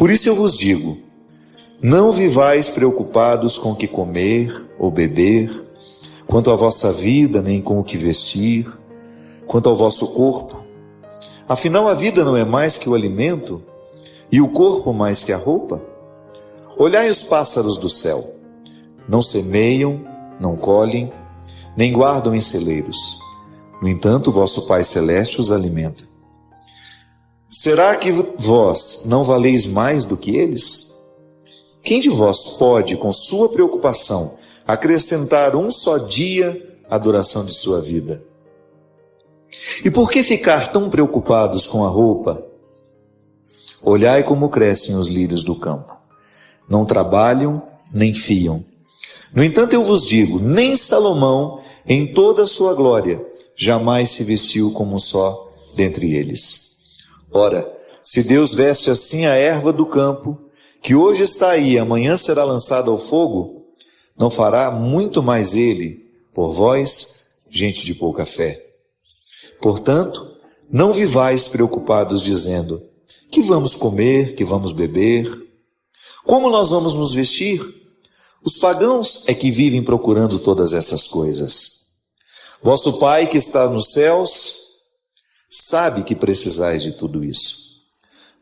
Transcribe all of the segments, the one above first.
Por isso eu vos digo, não vivais preocupados com o que comer ou beber, quanto à vossa vida, nem com o que vestir, quanto ao vosso corpo. Afinal, a vida não é mais que o alimento, e o corpo mais que a roupa? Olhai os pássaros do céu, não semeiam, não colhem, nem guardam em celeiros. No entanto, vosso Pai Celeste os alimenta. Será que vós não valeis mais do que eles? Quem de vós pode, com sua preocupação, acrescentar um só dia à duração de sua vida? E por que ficar tão preocupados com a roupa? Olhai como crescem os lírios do campo. Não trabalham, nem fiam. No entanto, eu vos digo, nem Salomão, em toda a sua glória, jamais se vestiu como um só dentre eles. Ora, se Deus veste assim a erva do campo, que hoje está aí, amanhã será lançada ao fogo, não fará muito mais ele por vós, gente de pouca fé. Portanto, não vivais preocupados dizendo, que vamos comer, que vamos beber, como nós vamos nos vestir? Os pagãos é que vivem procurando todas essas coisas. Vosso Pai que está nos céus sabe que precisais de tudo isso.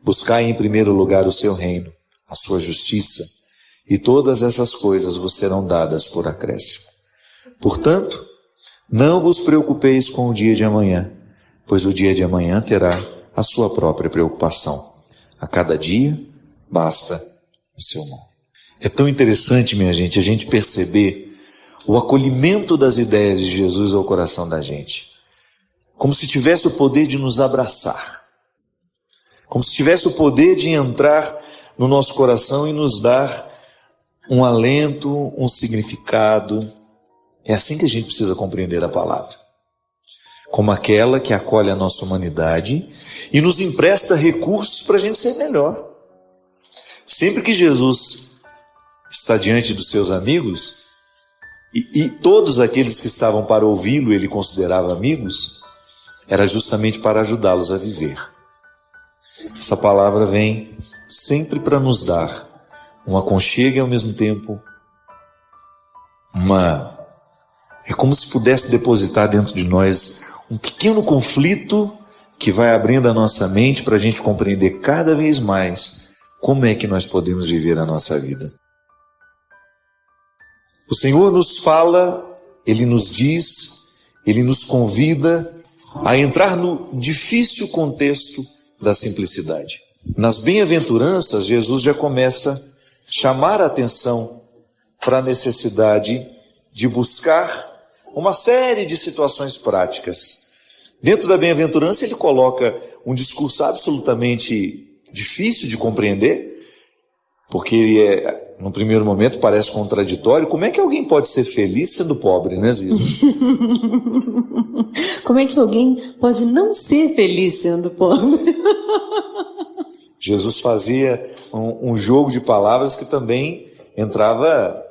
Buscai em primeiro lugar o seu reino, a sua justiça, e todas essas coisas vos serão dadas por acréscimo. Portanto, não vos preocupeis com o dia de amanhã, pois o dia de amanhã terá a sua própria preocupação. A cada dia basta o seu mal. É tão interessante, minha gente, a gente perceber o acolhimento das ideias de Jesus ao coração da gente. Como se tivesse o poder de nos abraçar. Como se tivesse o poder de entrar no nosso coração e nos dar um alento, um significado. É assim que a gente precisa compreender a palavra. Como aquela que acolhe a nossa humanidade e nos empresta recursos para a gente ser melhor. Sempre que Jesus está diante dos seus amigos, e todos aqueles que estavam para ouvi-lo, ele considerava amigos, era justamente para ajudá-los a viver. Essa palavra vem sempre para nos dar um aconchego e ao mesmo tempo é como se pudesse depositar dentro de nós um pequeno conflito que vai abrindo a nossa mente para a gente compreender cada vez mais como é que nós podemos viver a nossa vida. O Senhor nos fala, Ele nos diz, Ele nos convida a entrar no difícil contexto da simplicidade. Nas bem-aventuranças, Jesus já começa a chamar a atenção para a necessidade de buscar uma série de situações práticas. Dentro da bem-aventurança, ele coloca um discurso absolutamente difícil de compreender, porque ele no primeiro momento parece contraditório. Como é que alguém pode ser feliz sendo pobre, né, Ziza? Como é que alguém pode não ser feliz sendo pobre? Jesus fazia um jogo de palavras que também entrava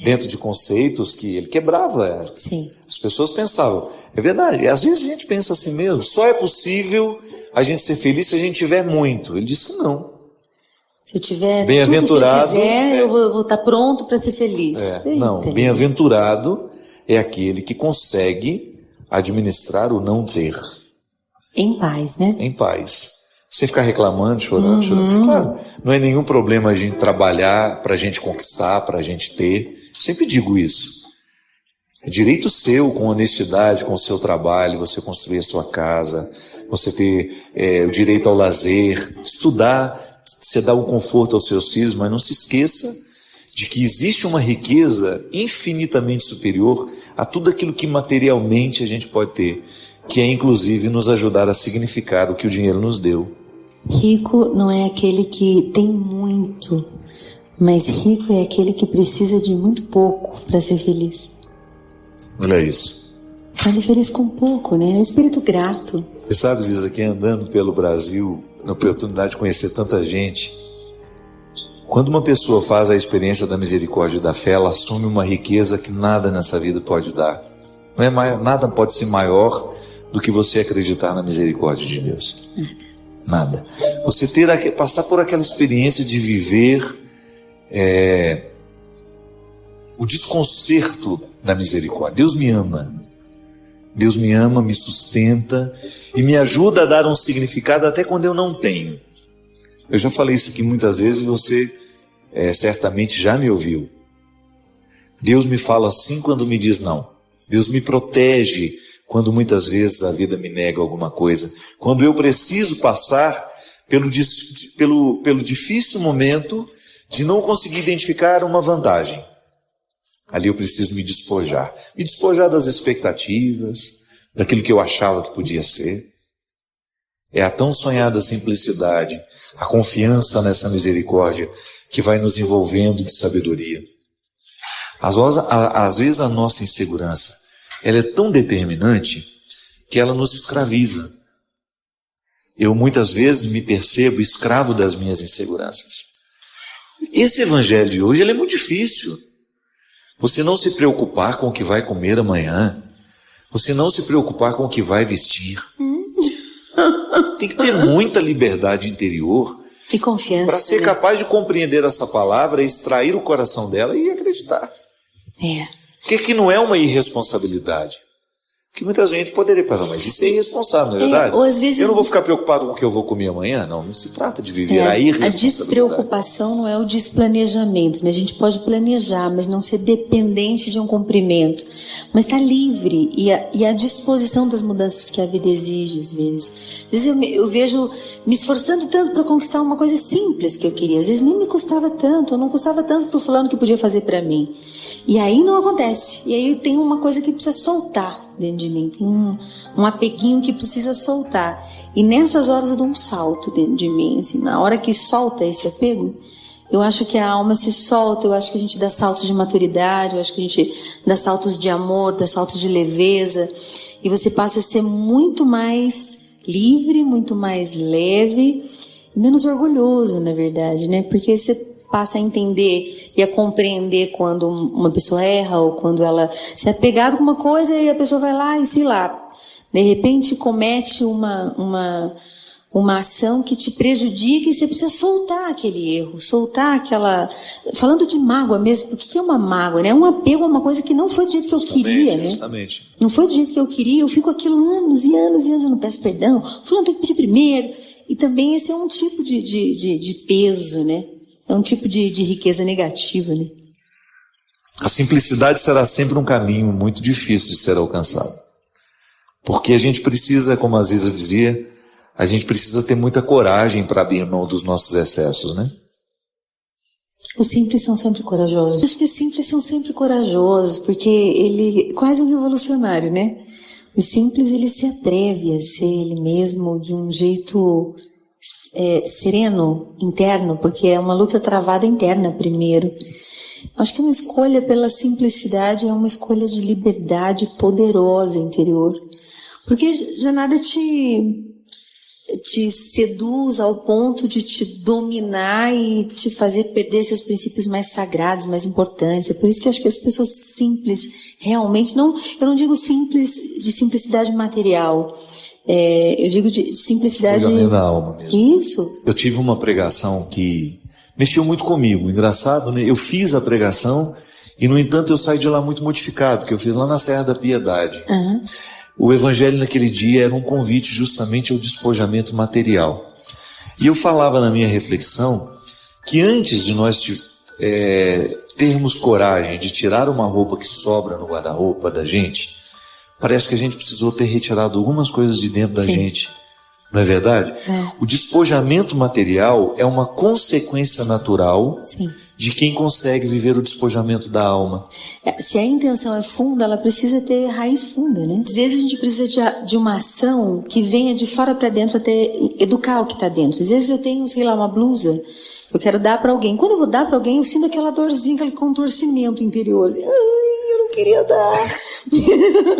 dentro de conceitos que ele quebrava. Sim. As pessoas pensavam, é verdade, às vezes a gente pensa assim mesmo, só é possível a gente ser feliz se a gente tiver muito. Ele disse que não. Se eu tiver bem-aventurado, tudo que eu quiser, eu vou estar pronto para ser feliz. Não, bem-aventurado é aquele que consegue administrar o não ter. Em paz, né? Em paz. Sem ficar reclamando, chorando. Claro, não é nenhum problema a gente trabalhar para a gente conquistar, para a gente ter. Sempre digo isso. É direito seu, com honestidade, com o seu trabalho, você construir a sua casa, você ter o direito ao lazer, estudar, você dá um conforto aos seus filhos, mas não se esqueça de que existe uma riqueza infinitamente superior a tudo aquilo que materialmente a gente pode ter, que é inclusive nos ajudar a significar o que o dinheiro nos deu. Rico não é aquele que tem muito, mas rico é aquele que precisa de muito pouco para ser feliz. Olha isso. Sabe feliz com pouco, né? É um espírito grato. Você sabe, Ziza, que andando pelo Brasil, na oportunidade de conhecer tanta gente, quando uma pessoa faz a experiência da misericórdia e da fé, ela assume uma riqueza que nada nessa vida pode dar. Não é nada pode ser maior do que você acreditar na misericórdia de Deus. Nada. Você passar por aquela experiência de viver o desconcerto da misericórdia. Deus me ama. Deus me ama, me sustenta e me ajuda a dar um significado até quando eu não tenho. Eu já falei isso aqui muitas vezes e você certamente já me ouviu. Deus me fala assim quando me diz não. Deus me protege quando muitas vezes a vida me nega alguma coisa. Quando eu preciso passar pelo difícil momento de não conseguir identificar uma vantagem. Ali eu preciso me despojar das expectativas, daquilo que eu achava que podia ser. É a tão sonhada simplicidade, a confiança nessa misericórdia que vai nos envolvendo de sabedoria. Às vezes a nossa insegurança, ela é tão determinante que ela nos escraviza. Eu muitas vezes me percebo escravo das minhas inseguranças. Esse evangelho de hoje ele é muito difícil. Você não se preocupar com o que vai comer amanhã. Você não se preocupar com o que vai vestir. Tem que ter muita liberdade interior e confiança para ser capaz de compreender essa palavra, extrair o coração dela e acreditar. Que não é uma irresponsabilidade. Que muita gente poderia pensar, mas isso é irresponsável, não é verdade? Ou às vezes... Eu não vou ficar preocupado com o que eu vou comer amanhã? Não se trata de viver a irresponsabilidade. A despreocupação não é o desplanejamento, né? A gente pode planejar, mas não ser dependente de um cumprimento. Mas estar livre e a disposição das mudanças que a vida exige, às vezes. Às vezes eu vejo me esforçando tanto para conquistar uma coisa simples que eu queria. Às vezes nem me custava tanto, ou não custava tanto para o fulano que podia fazer para mim. E aí não acontece. E aí tem uma coisa que precisa soltar dentro de mim, tem um apeguinho que precisa soltar, e nessas horas eu dou um salto dentro de mim, assim, na hora que solta esse apego, eu acho que a alma se solta, eu acho que a gente dá saltos de maturidade, eu acho que a gente dá saltos de amor, dá saltos de leveza, e você passa a ser muito mais livre, muito mais leve, menos orgulhoso, na verdade, né? Porque você passa a entender e a compreender quando uma pessoa erra ou quando ela se é apegada com uma coisa e a pessoa vai lá e, sei lá, de repente comete uma ação que te prejudica e você precisa soltar aquele erro, soltar aquela... Falando de mágoa mesmo, porque que é uma mágoa, né? É um apego a uma coisa que não foi do jeito que eu queria, né? Justamente. Não foi do jeito que eu queria, eu fico aquilo anos e anos e anos, eu não peço perdão, fulano tem que pedir primeiro. E também esse é um tipo de peso, né? É um tipo de riqueza negativa, né? A simplicidade será sempre um caminho muito difícil de ser alcançado. Porque a gente precisa, como a Ziza dizia, a gente precisa ter muita coragem para abrir mão dos nossos excessos, né? Os simples são sempre corajosos. Acho que os simples são sempre corajosos, porque ele é quase um revolucionário, né? O simples, ele se atreve a ser ele mesmo de um jeito... sereno, interno, porque é uma luta travada interna primeiro. Acho que uma escolha pela simplicidade é uma escolha de liberdade poderosa interior, porque já nada te seduz ao ponto de te dominar e te fazer perder seus princípios mais sagrados, mais importantes. É por isso que eu acho que as pessoas simples realmente, eu não digo simples de simplicidade material, eu digo de simplicidade da alma mesmo. Isso. Eu tive uma pregação que mexeu muito comigo. Engraçado, né? Eu fiz a pregação e, no entanto, eu saí de lá muito modificado, que eu fiz lá na Serra da Piedade. Uhum. O evangelho naquele dia era um convite justamente ao despojamento material. E eu falava na minha reflexão que antes de nós termos coragem de tirar uma roupa que sobra no guarda-roupa da gente, parece que a gente precisou ter retirado algumas coisas de dentro da gente. Não é verdade? O despojamento material é uma consequência natural de quem consegue viver o despojamento da alma. Se a intenção é funda, ela precisa ter raiz funda, né? Às vezes a gente precisa de uma ação que venha de fora para dentro até educar o que está dentro. Às vezes eu tenho, sei lá, uma blusa, eu quero dar para alguém. Quando eu vou dar para alguém, eu sinto aquela dorzinha, aquele contorcimento interior. Assim, eu não queria dar.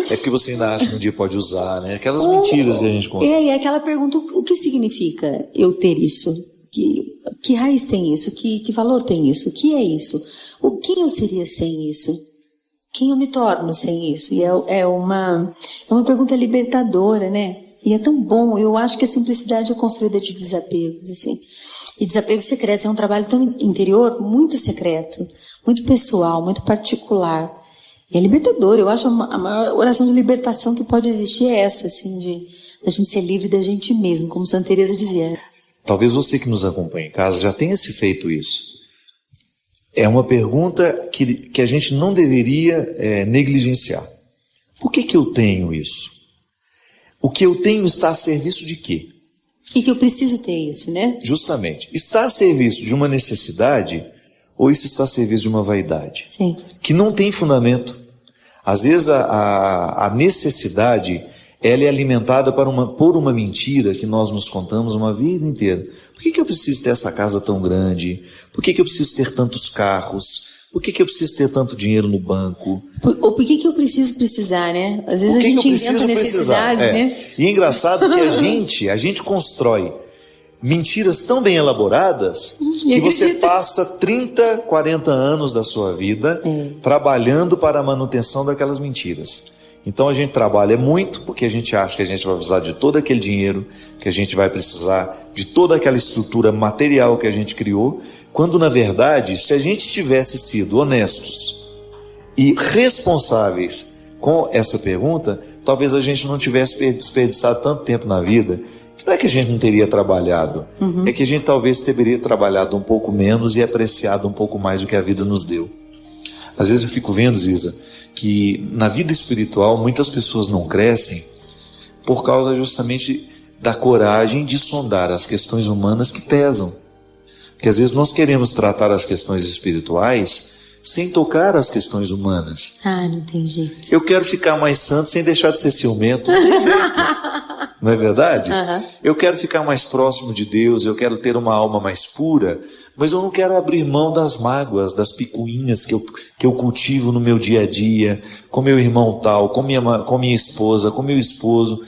É porque você ainda acha que um dia pode usar, né? Aquelas mentiras que a gente conta. E aquela pergunta, o que significa eu ter isso? Que raiz tem isso? Que valor tem isso? O que é isso? Quem eu seria sem isso? Quem eu me torno sem isso? E é uma pergunta libertadora, né? E é tão bom. Eu acho que a simplicidade é construída de desapegos, assim. E desapego secreto é um trabalho tão interior, muito secreto, muito pessoal, muito particular. E é libertador. Eu acho a maior oração de libertação que pode existir é essa, assim, da gente ser livre da gente mesmo, como Santa Teresa dizia. Talvez você que nos acompanha em casa já tenha se feito isso. É uma pergunta que a gente não deveria negligenciar. Por que eu tenho isso? O que eu tenho está a serviço de quê? Por que eu preciso ter isso, né? Justamente. Está a serviço de uma necessidade ou isso está a serviço de uma vaidade? Sim. Que não tem fundamento. Às vezes a necessidade ela é alimentada por uma mentira que nós nos contamos uma vida inteira. Por que eu preciso ter essa casa tão grande? Por que eu preciso ter tantos carros? Por que eu preciso ter tanto dinheiro no banco? Ou por que eu preciso precisar, né? Às vezes a gente inventa necessidades, né? E é engraçado que a gente constrói mentiras tão bem elaboradas que você passa 30, 40 anos da sua vida trabalhando para a manutenção daquelas mentiras. Então a gente trabalha muito porque a gente acha que a gente vai precisar de todo aquele dinheiro, que a gente vai precisar de toda aquela estrutura material que a gente criou, quando na verdade, se a gente tivesse sido honestos e responsáveis com essa pergunta, talvez a gente não tivesse desperdiçado tanto tempo na vida. Não é que a gente não teria trabalhado, é que a gente talvez teria trabalhado um pouco menos e apreciado um pouco mais o que a vida nos deu. Às vezes eu fico vendo, Ziza, que na vida espiritual muitas pessoas não crescem por causa justamente da coragem de sondar as questões humanas que pesam. Porque às vezes nós queremos tratar as questões espirituais sem tocar as questões humanas. Não tem jeito. Eu quero ficar mais santo sem deixar de ser ciumento. Não tem jeito. Não é verdade? Eu quero ficar mais próximo de Deus, eu quero ter uma alma mais pura, mas eu não quero abrir mão das mágoas, das picuinhas que eu cultivo no meu dia a dia, com meu irmão tal, com minha esposa, com meu esposo.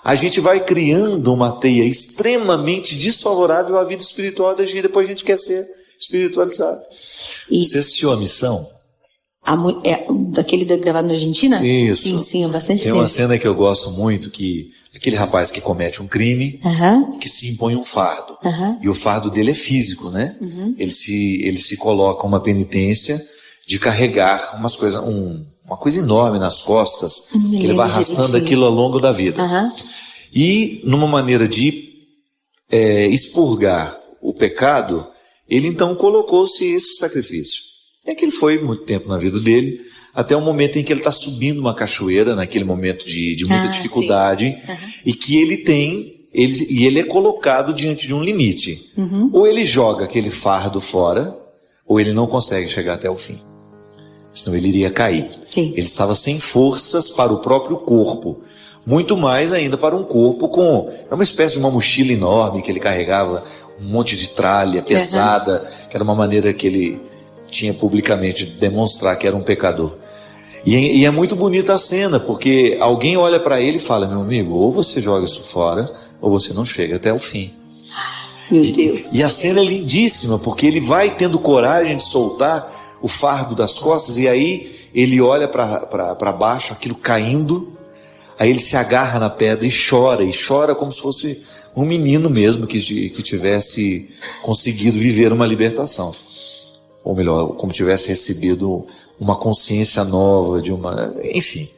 A gente vai criando uma teia extremamente desfavorável à vida espiritual da gente, depois a gente quer ser espiritualizado. Você assistiu a Missão? Daquele gravado na Argentina? Isso. Sim, há bastante tempo. Tem uma cena que eu gosto muito, que aquele rapaz que comete um crime, que se impõe um fardo. E o fardo dele é físico, né? Ele se coloca uma penitência de carregar uma coisa enorme nas costas, que ele vai arrastando aquilo ao longo da vida. E numa maneira de expurgar o pecado, ele então colocou-se esse sacrifício. É que ele foi muito tempo na vida dele, até o momento em que ele está subindo uma cachoeira, naquele momento de muita dificuldade, e que ele é colocado diante de um limite. Ou ele joga aquele fardo fora, ou ele não consegue chegar até o fim. Senão ele iria cair. Ele estava sem forças para o próprio corpo, muito mais ainda para um corpo é uma espécie de uma mochila enorme que ele carregava, um monte de tralha pesada, que era uma maneira que ele tinha publicamente de demonstrar que era um pecador. E é muito bonita a cena, porque alguém olha para ele e fala: meu amigo, ou você joga isso fora, ou você não chega até o fim. Meu Deus. E a cena é lindíssima, porque ele vai tendo coragem de soltar o fardo das costas, e aí ele olha para baixo, aquilo caindo, aí ele se agarra na pedra e chora como se fosse um menino mesmo que tivesse conseguido viver uma libertação. Ou melhor, como tivesse recebido uma consciência nova, enfim.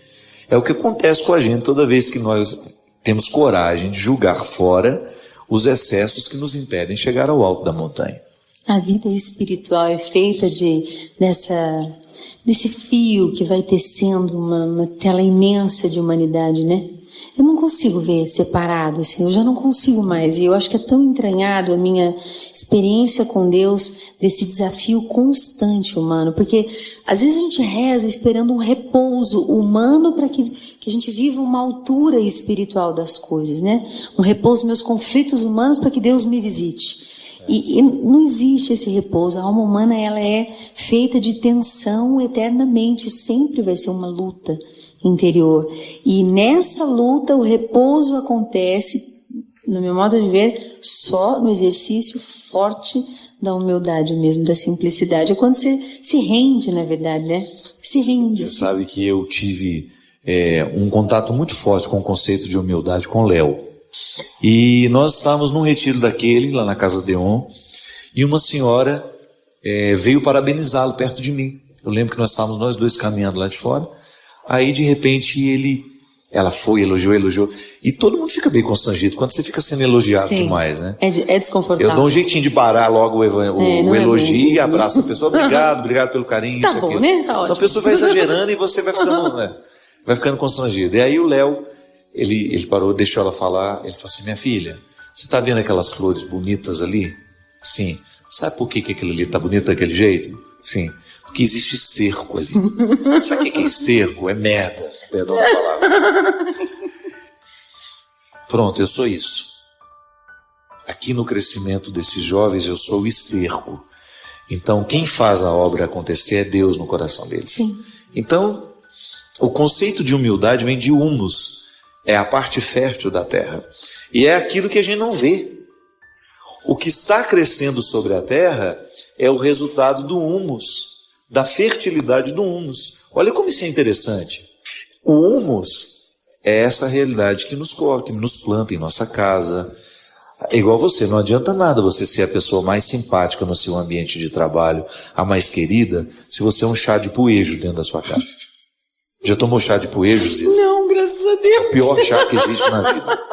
É o que acontece com a gente toda vez que nós temos coragem de julgar fora os excessos que nos impedem chegar ao alto da montanha. A vida espiritual é feita desse fio que vai tecendo uma tela imensa de humanidade, né? Eu não consigo ver separado, assim, eu já não consigo mais. E eu acho que é tão entranhado a minha experiência com Deus, desse desafio constante humano. Porque às vezes a gente reza esperando um repouso humano para que a gente viva uma altura espiritual das coisas, né? Um repouso dos meus conflitos humanos para que Deus me visite. E não existe esse repouso. A alma humana, ela é feita de tensão eternamente. Sempre vai ser uma luta interior. E nessa luta o repouso acontece, no meu modo de ver, só no exercício forte da humildade mesmo, da simplicidade. É quando você se rende, na verdade, né? Se rende. Você sabe que eu tive um contato muito forte com o conceito de humildade com o Léo. E nós estávamos num retiro daquele, lá na Casa Deon, e uma senhora veio parabenizá-lo perto de mim. Eu lembro que nós estávamos nós dois caminhando lá de fora, aí de repente ela foi, elogiou, e todo mundo fica bem constrangido quando você fica sendo elogiado demais, né? É desconfortável. Eu dou um jeitinho de parar logo o elogio e abraço a pessoa, obrigado pelo carinho, tá isso, bom, aquilo. né? Tá Só ótimo. a pessoa vai exagerando e você vai ficando constrangido. E aí o Léo, ele parou, deixou ela falar, ele falou assim: minha filha, você está vendo aquelas flores bonitas ali? Sim. Sabe por que aquilo ali está bonito daquele jeito? Sim. Porque existe esterco ali. Sabe o que é esterco? É merda, perdão da palavra. Pronto, eu sou isso. Aqui no crescimento desses jovens eu sou o esterco. Então quem faz a obra acontecer é Deus no coração deles. Sim. Então o conceito de humildade vem de humus, é a parte fértil da terra. E é aquilo que a gente não vê. O que está crescendo sobre a terra é o resultado do humus, da fertilidade do humus. Olha como isso é interessante. O humus é essa realidade que nos corta, que nos planta em nossa casa. É igual você, não adianta nada você ser a pessoa mais simpática no seu ambiente de trabalho, a mais querida, se você é um chá de poejo dentro da sua casa. Já tomou chá de poejo, Ziza? Não, graças a Deus. É o pior chá que existe na vida.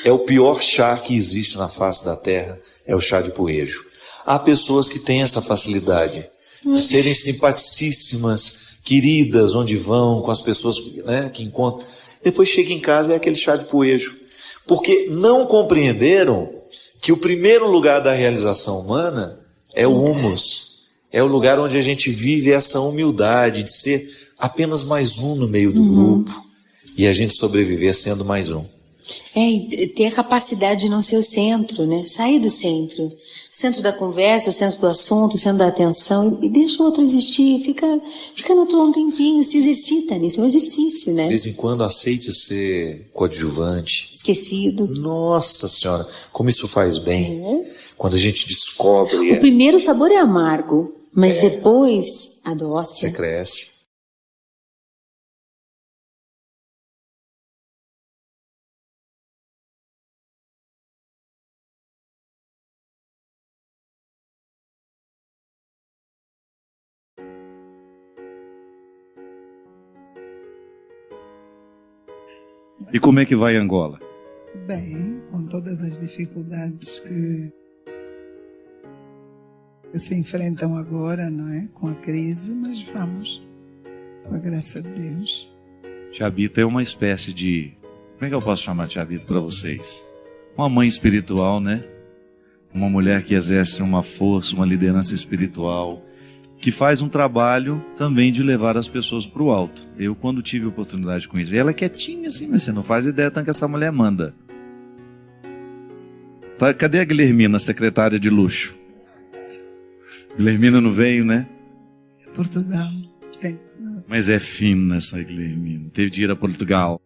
É o pior chá que existe na face da terra, é o chá de poejo. Há pessoas que têm essa facilidade de serem simpaticíssimas, queridas, onde vão, com as pessoas, né, que encontram. Depois chega em casa e é aquele chá de poejo. Porque não compreenderam que o primeiro lugar da realização humana é o humus. É o lugar onde a gente vive essa humildade de ser apenas mais um no meio do grupo e a gente sobreviver sendo mais um. E ter a capacidade de não ser o centro, né? Sair do centro. O centro da conversa, o centro do assunto, o centro da atenção, e deixa o outro existir, fica na tua um tempinho, se exercita nisso, é um exercício, né? De vez em quando aceite ser coadjuvante. Esquecido. Nossa Senhora, como isso faz bem. Quando a gente descobre. O primeiro sabor é amargo, mas depois adoça. Você cresce. E como é que vai Angola? Bem, com todas as dificuldades que se enfrentam agora, não é? Com a crise, mas vamos, com a graça de Deus. Tia Bita é uma espécie de... Como é que eu posso chamar Tia Bita para vocês? Uma mãe espiritual, né? Uma mulher que exerce uma força, uma liderança espiritual, que faz um trabalho também de levar as pessoas para o alto. Eu, quando tive a oportunidade de conhecer, ela é quietinha assim, mas você não faz ideia tanto que essa mulher manda. Tá, cadê a Guilhermina, secretária de luxo? Guilhermina não veio, né? Portugal. Mas é fina essa Guilhermina. Teve de ir a Portugal.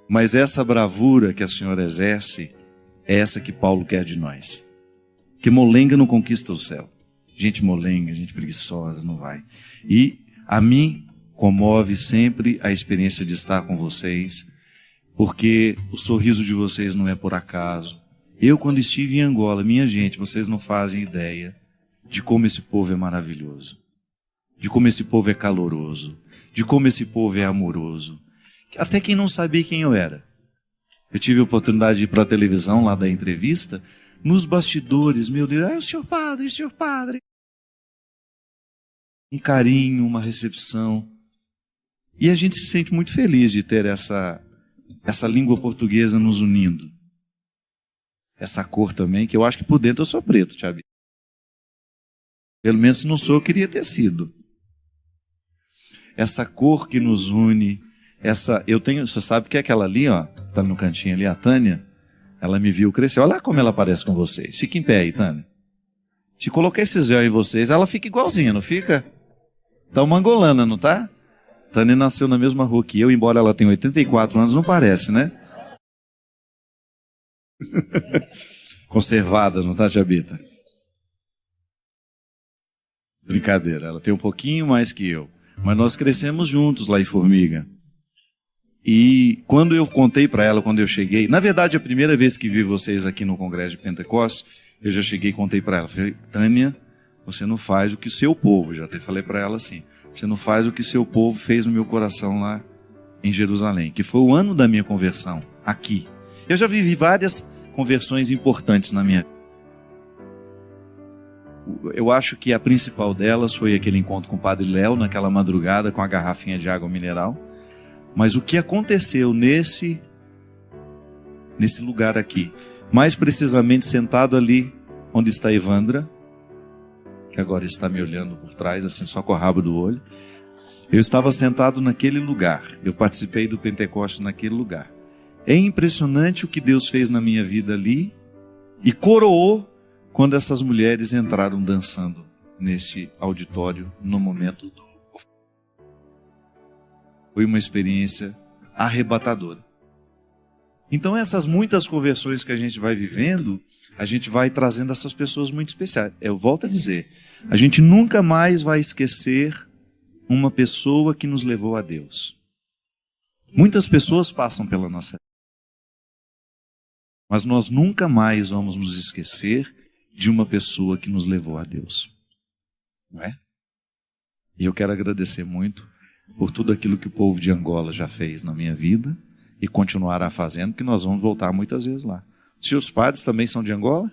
Mas essa bravura que a senhora exerce é essa que Paulo quer de nós. Que molenga não conquista o céu. Gente molenga, gente preguiçosa, não vai. E a mim comove sempre a experiência de estar com vocês, porque o sorriso de vocês não é por acaso. Eu, quando estive em Angola, minha gente, vocês não fazem ideia de como esse povo é maravilhoso, de como esse povo é caloroso, de como esse povo é amoroso. Até quem não sabia quem eu era. Eu tive a oportunidade de ir para a televisão lá da entrevista, nos bastidores, meu Deus, o senhor padre, o senhor padre. Um carinho, uma recepção. E a gente se sente muito feliz de ter essa língua portuguesa nos unindo. Essa cor também, que eu acho que por dentro eu sou preto, Tiago. Pelo menos se não sou, eu queria ter sido. Essa cor que nos une, você sabe que é aquela ali, ó, que está no cantinho ali, a Tânia, ela me viu crescer. Olha como ela parece com vocês. Fica em pé aí, Tânia. Se colocar esses véus em vocês, ela fica igualzinha, não fica? Tá uma angolana, não tá? Tânia nasceu na mesma rua que eu, embora ela tenha 84 anos, não parece, né? Conservada, não tá, Tia Bita? Brincadeira, ela tem um pouquinho mais que eu. Mas nós crescemos juntos lá em Formiga. E quando eu contei para ela, quando eu cheguei, na verdade a primeira vez que vi vocês aqui no Congresso de Pentecostes, eu já cheguei e contei para ela, falei, Tânia, você não faz o que o seu povo, já até falei para ela assim, você não faz o que seu povo fez no meu coração lá em Jerusalém, que foi o ano da minha conversão, aqui. Eu já vivi várias conversões importantes na minha vida. Eu acho que a principal delas foi aquele encontro com o Padre Léo, naquela madrugada, com a garrafinha de água mineral. Mas o que aconteceu nesse lugar aqui, mais precisamente sentado ali onde está a Evandra, que agora está me olhando por trás, assim, só com o rabo do olho. Eu estava sentado naquele lugar, eu participei do Pentecostes naquele lugar. É impressionante o que Deus fez na minha vida ali e coroou quando essas mulheres entraram dançando nesse auditório no momento do... Foi uma experiência arrebatadora. Então essas muitas conversões que a gente vai vivendo, a gente vai trazendo essas pessoas muito especiais. Eu volto a dizer, a gente nunca mais vai esquecer uma pessoa que nos levou a Deus. Muitas pessoas passam pela nossa vida, mas nós nunca mais vamos nos esquecer de uma pessoa que nos levou a Deus. Não é? E eu quero agradecer muito por tudo aquilo que o povo de Angola já fez na minha vida e continuará fazendo, que nós vamos voltar muitas vezes lá. Os seus padres também são de Angola?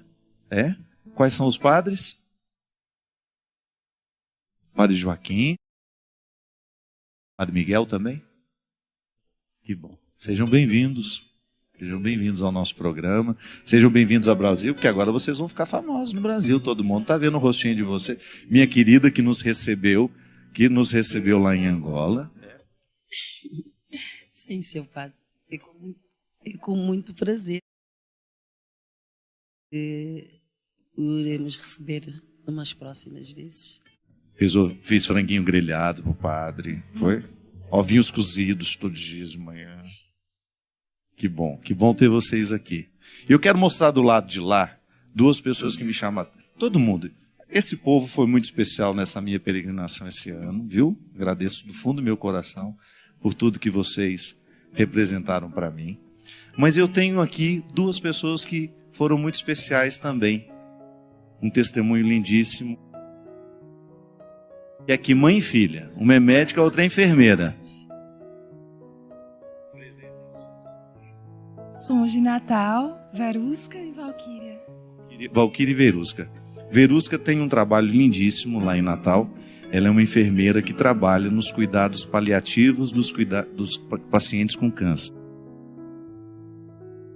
É? Quais são os padres? Padre Joaquim. Padre Miguel também? Que bom. Sejam bem-vindos. Sejam bem-vindos ao nosso programa. Sejam bem-vindos ao Brasil, porque agora vocês vão ficar famosos no Brasil. Todo mundo está vendo o rostinho de você. Minha querida que nos recebeu lá em Angola. Sim, seu padre. Com muito prazer. Iremos receber umas próximas vezes. Fiz franguinho grelhado pro padre. Foi? Ovinhos cozidos todos os dias de manhã. Que bom ter vocês aqui. Eu quero mostrar do lado de lá duas pessoas que me chamam. Todo mundo. Esse povo foi muito especial nessa minha peregrinação esse ano, viu? Agradeço do fundo do meu coração por tudo que vocês representaram para mim. Mas eu tenho aqui duas pessoas que foram muito especiais também. Um testemunho lindíssimo. É aqui mãe e filha. Uma é médica, a outra é enfermeira. Somos de Natal, Verusca e Valquíria. Valquíria e Verusca. Verusca tem um trabalho lindíssimo lá em Natal. Ela é uma enfermeira que trabalha nos cuidados paliativos dos pacientes com câncer.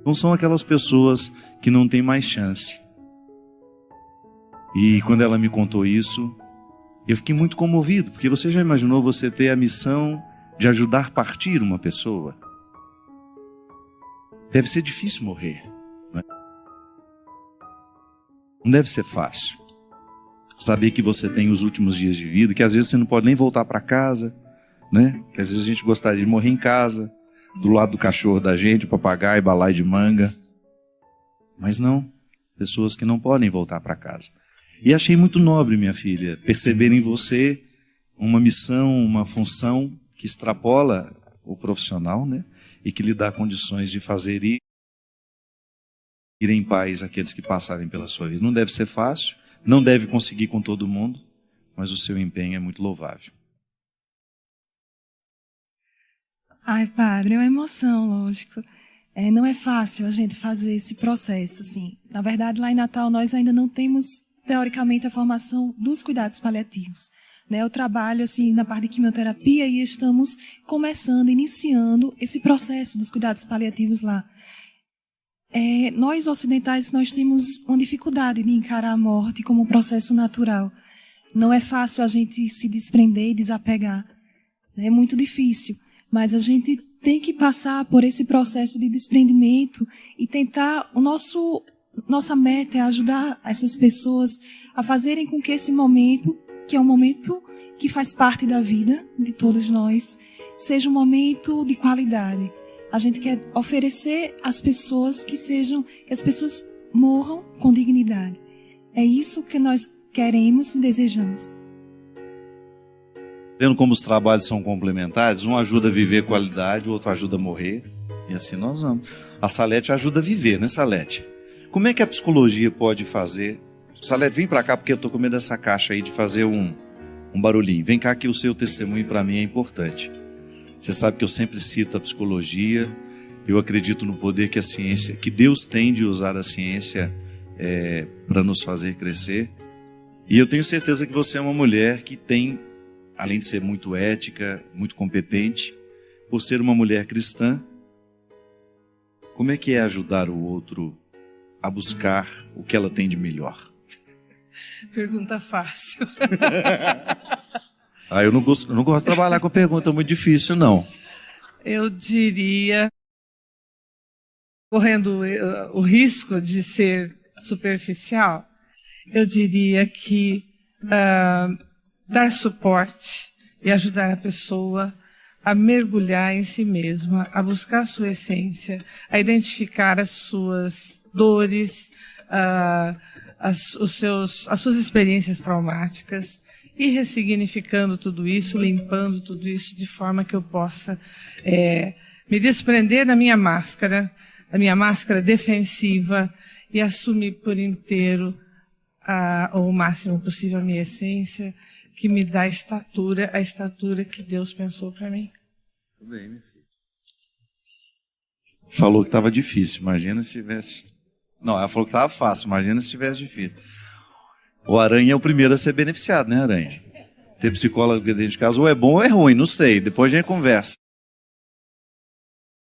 Então são aquelas pessoas que não têm mais chance. E quando ela me contou isso, eu fiquei muito comovido, porque você já imaginou você ter a missão de ajudar a partir uma pessoa? Deve ser difícil morrer, né? Não deve ser fácil. Saber que você tem os últimos dias de vida, que às vezes você não pode nem voltar para casa, né? Que às vezes a gente gostaria de morrer em casa, do lado do cachorro da gente, papagaio, balaio de manga. Mas não, pessoas que não podem voltar para casa. E achei muito nobre, minha filha, perceber em você uma missão, uma função que extrapola o profissional, né? E que lhe dá condições de fazer ir em paz aqueles que passarem pela sua vida. Não deve ser fácil, não deve conseguir com todo mundo, mas o seu empenho é muito louvável. Ai, padre, é uma emoção, lógico. Não é fácil a gente fazer esse processo, assim. Na verdade, lá em Natal, nós ainda não temos, teoricamente, a formação dos cuidados paliativos. Eu trabalho assim, na parte de quimioterapia e estamos iniciando esse processo dos cuidados paliativos lá. Nós ocidentais, nós temos uma dificuldade de encarar a morte como um processo natural. Não é fácil a gente se desprender e desapegar. É muito difícil, mas a gente tem que passar por esse processo de desprendimento e tentar, nossa meta é ajudar essas pessoas a fazerem com que esse momento, que é um momento que faz parte da vida de todos nós, seja um momento de qualidade. A gente quer oferecer às pessoas que as pessoas morram com dignidade. É isso que nós queremos e desejamos. Vendo como os trabalhos são complementares, um ajuda a viver qualidade, o outro ajuda a morrer. E assim nós vamos. A Salete ajuda a viver, né, Salete? Como é que a psicologia pode fazer? Salete, vem para cá porque eu estou com medo dessa caixa aí de fazer um barulhinho. Vem cá que o seu testemunho para mim é importante. Você sabe que eu sempre cito a psicologia. Eu acredito no poder que a ciência, que Deus tem de usar a ciência para nos fazer crescer. E eu tenho certeza que você é uma mulher que tem, além de ser muito ética, muito competente, por ser uma mulher cristã, como é que é ajudar o outro a buscar o que ela tem de melhor? Pergunta fácil. Eu não gosto de trabalhar com pergunta muito difícil, não. Eu diria, correndo o risco de ser superficial, eu diria que dar suporte e ajudar a pessoa a mergulhar em si mesma, a buscar a sua essência, a identificar as suas dores, as suas experiências traumáticas e ressignificando tudo isso, limpando tudo isso de forma que eu possa me desprender da minha máscara defensiva e assumir por inteiro ou o máximo possível a minha essência, que me dá a estatura que Deus pensou para mim. Tudo bem, minha filha. Falou que estava difícil, imagina se tivesse... Não, ela falou que estava fácil, imagina se tivesse difícil. O Aranha é o primeiro a ser beneficiado, né, Aranha? Ter psicólogo dentro de casa ou é bom ou é ruim, não sei, depois a gente conversa.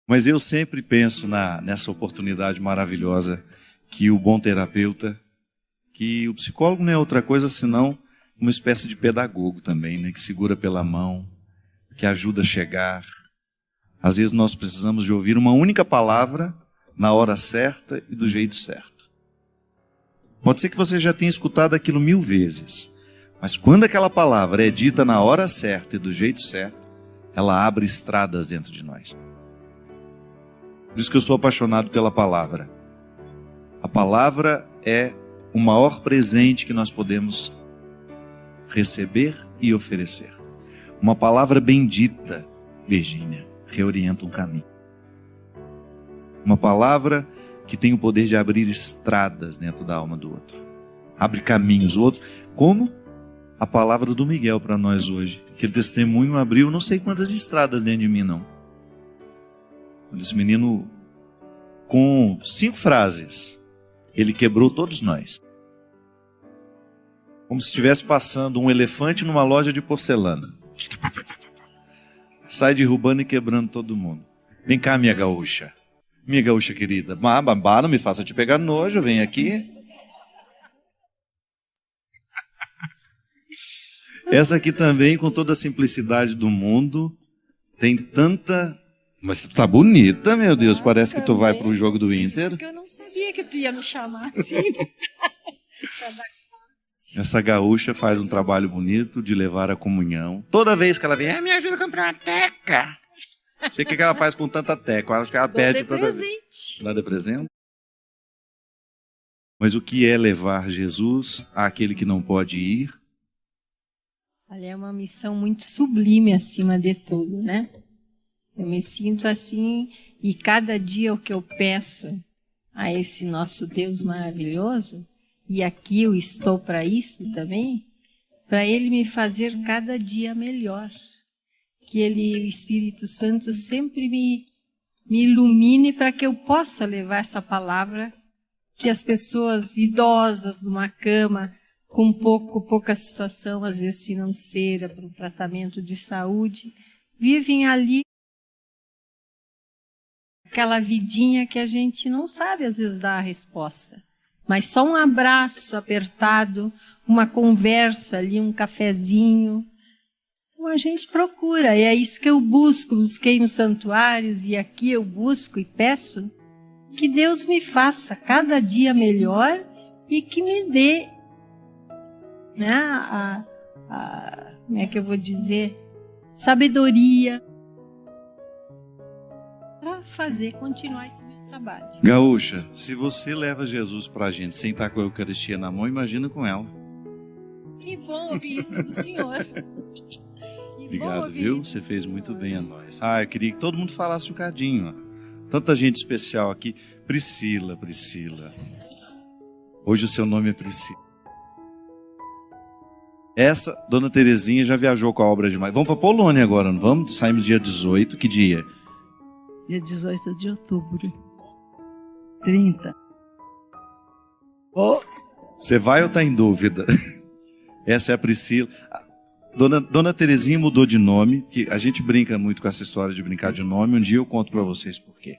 Mas eu sempre penso nessa oportunidade maravilhosa que o bom terapeuta, que o psicólogo não é outra coisa senão uma espécie de pedagogo também, né? Que segura pela mão, que ajuda a chegar. Às vezes nós precisamos de ouvir uma única palavra na hora certa e do jeito certo. Pode ser que você já tenha escutado aquilo 1000 vezes, mas quando aquela palavra é dita na hora certa e do jeito certo, ela abre estradas dentro de nós. Por isso que eu sou apaixonado pela palavra. A palavra é o maior presente que nós podemos receber e oferecer. Uma palavra bendita, Virgínia, reorienta um caminho. Uma palavra que tem o poder de abrir estradas dentro da alma do outro. Abre caminhos. O outro, como a palavra do Miguel para nós hoje. Aquele testemunho abriu não sei quantas estradas dentro de mim, não. Esse menino, com 5 frases, ele quebrou todos nós. Como se estivesse passando um elefante numa loja de porcelana. Sai derrubando e quebrando todo mundo. Vem cá, minha gaúcha. Minha gaúcha querida. Não me faça te pegar nojo, vem aqui. Essa aqui também, com toda a simplicidade do mundo, tem tanta... Mas tu tá bonita, meu Deus. Parece que tu vai pro jogo do Inter. Isso que eu não sabia que tu ia me chamar assim. Essa gaúcha faz um trabalho bonito de levar a comunhão. Toda vez que ela vem, me ajuda a comprar uma teca. Não sei o que ela faz com tanta teca. Eu acho que ela pede toda vez. Ela dá presente. Mas o que é levar Jesus àquele que não pode ir? Olha, é uma missão muito sublime acima de tudo, né? Eu me sinto assim, e cada dia o que eu peço a esse nosso Deus maravilhoso, e aqui eu estou para isso também, para Ele me fazer cada dia melhor. Que Ele, o Espírito Santo, sempre me ilumine para que eu possa levar essa palavra, que as pessoas idosas numa cama, com pouca situação, às vezes financeira, para um tratamento de saúde, vivem ali aquela vidinha que a gente não sabe às vezes dar a resposta. Mas só um abraço apertado, uma conversa ali, um cafezinho, então a gente procura. E é isso que eu busquei nos santuários, e aqui eu busco e peço que Deus me faça cada dia melhor e que me dê, né, como é que eu vou dizer, sabedoria para continuar esse meu trabalho. Gaúcha, se você leva Jesus pra gente sem estar com a Eucaristia na mão, imagina com ela. Que bom ouvir isso do Senhor. Obrigado, viu? Você fez muito bem a nós. Eu queria que todo mundo falasse um cadinho. Tanta gente especial aqui. Priscila. Hoje o seu nome é Priscila. Essa, Dona Terezinha, já viajou com a obra de Maria. Vamos para Polônia agora, não vamos? Saímos dia 18, que dia? Dia 18 de outubro. 30. Você vai ou está em dúvida? Essa é a Priscila. Dona Terezinha mudou de nome, que a gente brinca muito com essa história de brincar de nome. Um dia eu conto para vocês por quê.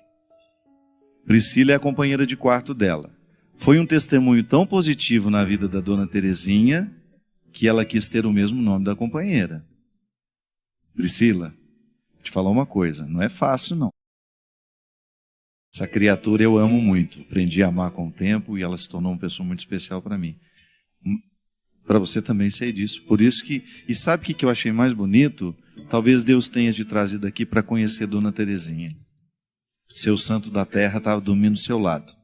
Priscila é a companheira de quarto dela. Foi um testemunho tão positivo na vida da Dona Terezinha que ela quis ter o mesmo nome da companheira. Priscila, vou te falar uma coisa, não é fácil não. Essa criatura eu amo muito, aprendi a amar com o tempo e ela se tornou uma pessoa muito especial para mim. Para você também sei disso. Por isso que, e sabe o que eu achei mais bonito? Talvez Deus tenha te trazido aqui para conhecer Dona Terezinha. Seu santo da terra estava dormindo do seu lado.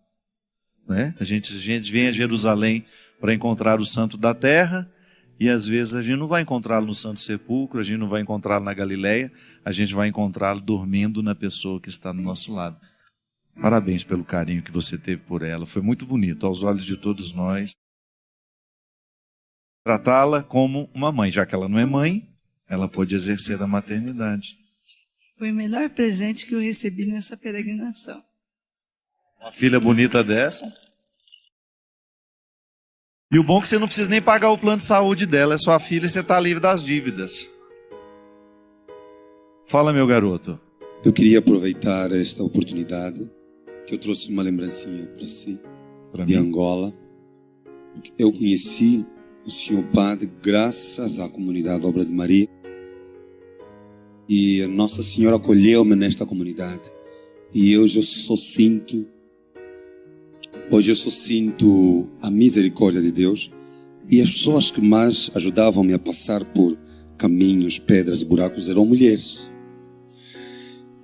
Né? A gente vem a Jerusalém para encontrar o santo da terra e às vezes a gente não vai encontrá-lo no Santo Sepulcro, a gente não vai encontrá-lo na Galileia, a gente vai encontrá-lo dormindo na pessoa que está do nosso lado. Parabéns pelo carinho que você teve por ela. Foi muito bonito aos olhos de todos nós. Tratá-la como uma mãe, já que ela não é mãe, ela pôde exercer a maternidade. Foi o melhor presente que eu recebi nessa peregrinação. Uma filha bonita dessa. E o bom é que você não precisa nem pagar o plano de saúde dela, é sua filha e você está livre das dívidas. Fala, meu garoto. Eu queria aproveitar esta oportunidade, que eu trouxe uma lembrancinha para si, de Angola. Eu conheci o Senhor Padre graças à comunidade Obra de Maria. E a Nossa Senhora acolheu-me nesta comunidade. E hoje eu só sinto a misericórdia de Deus. E as pessoas que mais ajudavam-me a passar por caminhos, pedras, buracos eram mulheres.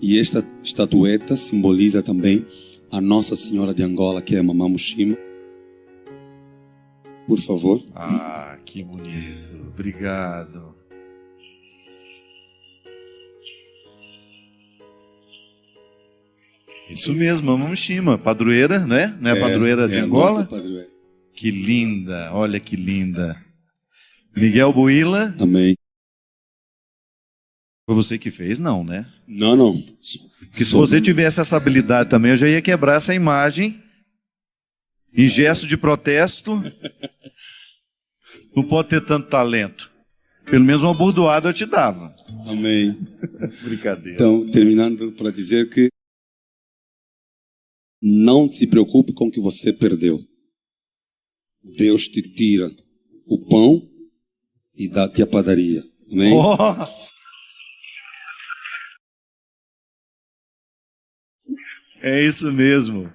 E esta estatueta simboliza também a Nossa Senhora de Angola, que é a Mamã Mushima. Por favor. Ah, que bonito. Obrigado. Isso mesmo, Mamã Mushima, padroeira, né? Não é a padroeira de Angola? Nossa padroeira. Que linda, olha que linda. Miguel Buila. Amém. Foi você que fez? Não, né? Não. Que se você tivesse essa habilidade também, eu já ia quebrar essa imagem. Em gesto de protesto. Não pode ter tanto talento. Pelo menos uma bordoada eu te dava. Amém. Brincadeira. Então, terminando para dizer que não se preocupe com o que você perdeu. Deus te tira o pão e dá-te a padaria. Amém? Oh! É isso mesmo.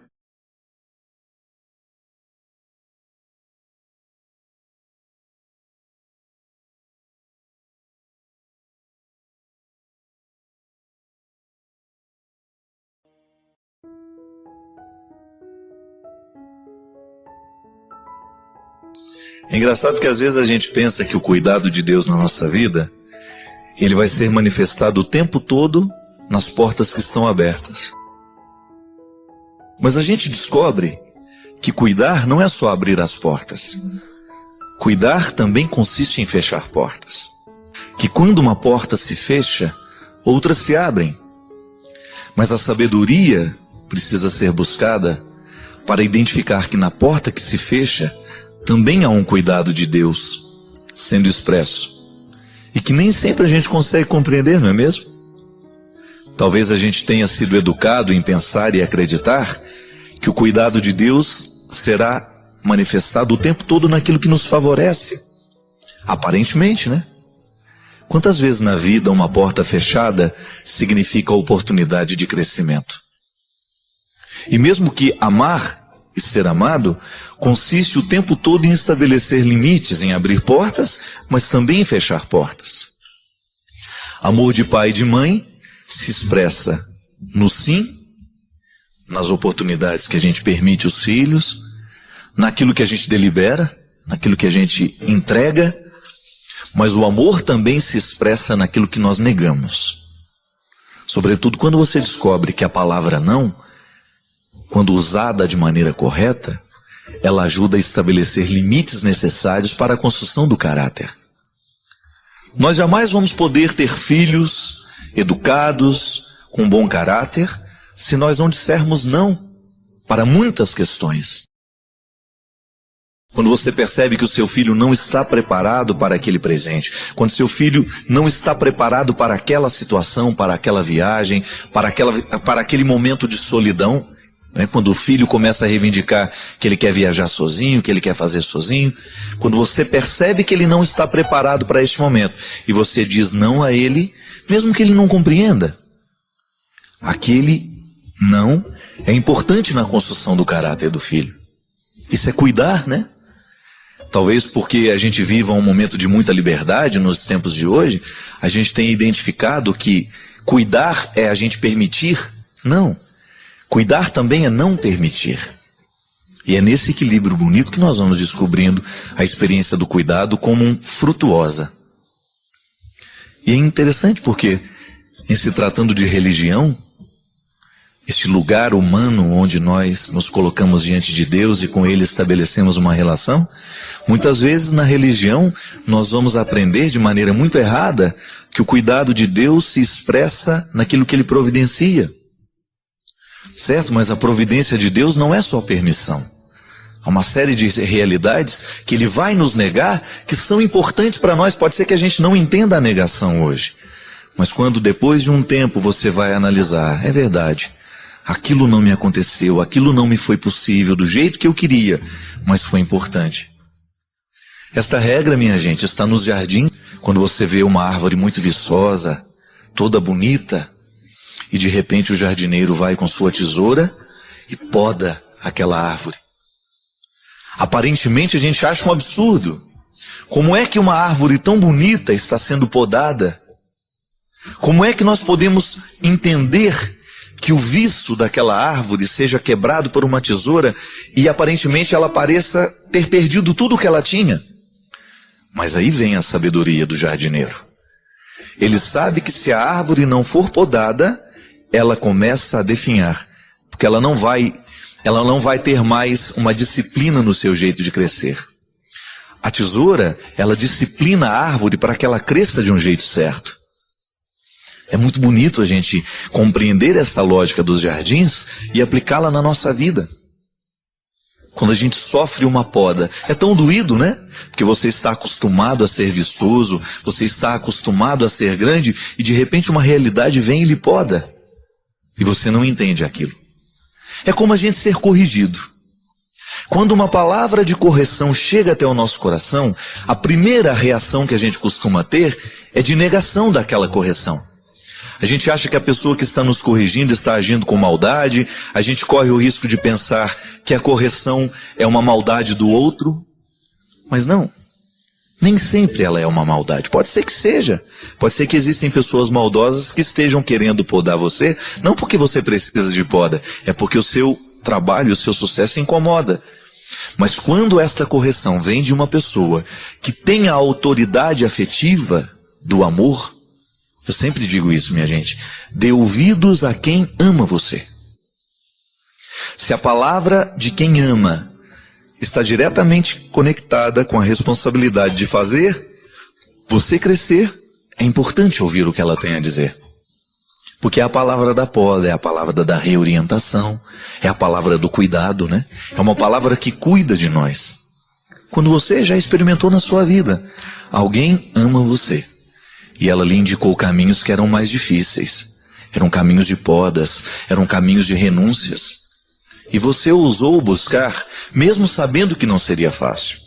É engraçado que às vezes a gente pensa que o cuidado de Deus na nossa vida, ele vai ser manifestado o tempo todo nas portas que estão abertas. Mas a gente descobre que cuidar não é só abrir as portas. Cuidar também consiste em fechar portas. Que quando uma porta se fecha, outras se abrem. Mas a sabedoria precisa ser buscada para identificar que na porta que se fecha, também há um cuidado de Deus sendo expresso. E que nem sempre a gente consegue compreender, não é mesmo? Talvez a gente tenha sido educado em pensar e acreditar que o cuidado de Deus será manifestado o tempo todo naquilo que nos favorece. Aparentemente, né? Quantas vezes na vida uma porta fechada significa oportunidade de crescimento? E mesmo que amar e ser amado consiste o tempo todo em estabelecer limites, em abrir portas, mas também em fechar portas. Amor de pai e de mãe se expressa no sim, nas oportunidades que a gente permite aos filhos, naquilo que a gente delibera, naquilo que a gente entrega, mas o amor também se expressa naquilo que nós negamos. Sobretudo quando você descobre que a palavra não quando usada de maneira correta, ela ajuda a estabelecer limites necessários para a construção do caráter. Nós jamais vamos poder ter filhos educados, com bom caráter, se nós não dissermos não para muitas questões. Quando você percebe que o seu filho não está preparado para aquele presente, quando seu filho não está preparado para aquela situação, para aquela viagem, para aquele momento de solidão, né? Quando o filho começa a reivindicar que ele quer viajar sozinho, que ele quer fazer sozinho, quando você percebe que ele não está preparado para este momento, e você diz não a ele, mesmo que ele não compreenda, aquele não é importante na construção do caráter do filho. Isso é cuidar, né? Talvez porque a gente viva um momento de muita liberdade nos tempos de hoje, a gente tenha identificado que cuidar é a gente permitir. Não. Cuidar também é não permitir. E é nesse equilíbrio bonito que nós vamos descobrindo a experiência do cuidado como frutuosa. E é interessante porque, em se tratando de religião, este lugar humano onde nós nos colocamos diante de Deus e com Ele estabelecemos uma relação, muitas vezes na religião nós vamos aprender de maneira muito errada que o cuidado de Deus se expressa naquilo que Ele providencia. Certo? Mas a providência de Deus não é só permissão. Há uma série de realidades que Ele vai nos negar que são importantes para nós. Pode ser que a gente não entenda a negação hoje. Mas quando depois de um tempo você vai analisar, é verdade, aquilo não me aconteceu, aquilo não me foi possível do jeito que eu queria, mas foi importante. Esta regra, minha gente, está nos jardins, quando você vê uma árvore muito viçosa, toda bonita, e de repente o jardineiro vai com sua tesoura e poda aquela árvore. Aparentemente a gente acha um absurdo. Como é que uma árvore tão bonita está sendo podada? Como é que nós podemos entender que o viço daquela árvore seja quebrado por uma tesoura e aparentemente ela pareça ter perdido tudo o que ela tinha? Mas aí vem a sabedoria do jardineiro. Ele sabe que se a árvore não for podada, ela começa a definhar, porque ela não vai ter mais uma disciplina no seu jeito de crescer. A tesoura, ela disciplina a árvore para que ela cresça de um jeito certo. É muito bonito a gente compreender esta lógica dos jardins e aplicá-la na nossa vida. Quando a gente sofre uma poda, é tão doído, né? Porque você está acostumado a ser vistoso, você está acostumado a ser grande e de repente uma realidade vem e lhe poda. E você não entende aquilo. É como a gente ser corrigido. Quando uma palavra de correção chega até o nosso coração, a primeira reação que a gente costuma ter é de negação daquela correção. A gente acha que a pessoa que está nos corrigindo está agindo com maldade, a gente corre o risco de pensar que a correção é uma maldade do outro, mas não. Nem sempre ela é uma maldade. Pode ser que seja. Pode ser que existem pessoas maldosas que estejam querendo podar você, não porque você precisa de poda, é porque o seu trabalho, o seu sucesso incomoda. Mas quando esta correção vem de uma pessoa que tem a autoridade afetiva do amor, eu sempre digo isso, minha gente, dê ouvidos a quem ama você. Se a palavra de quem ama está diretamente conectada com a responsabilidade de fazer você crescer, é importante ouvir o que ela tem a dizer. Porque é a palavra da poda, é a palavra da reorientação, é a palavra do cuidado, né? É uma palavra que cuida de nós. Quando você já experimentou na sua vida, alguém ama você. E ela lhe indicou caminhos que eram mais difíceis. Eram caminhos de podas, eram caminhos de renúncias. E você ousou buscar, mesmo sabendo que não seria fácil.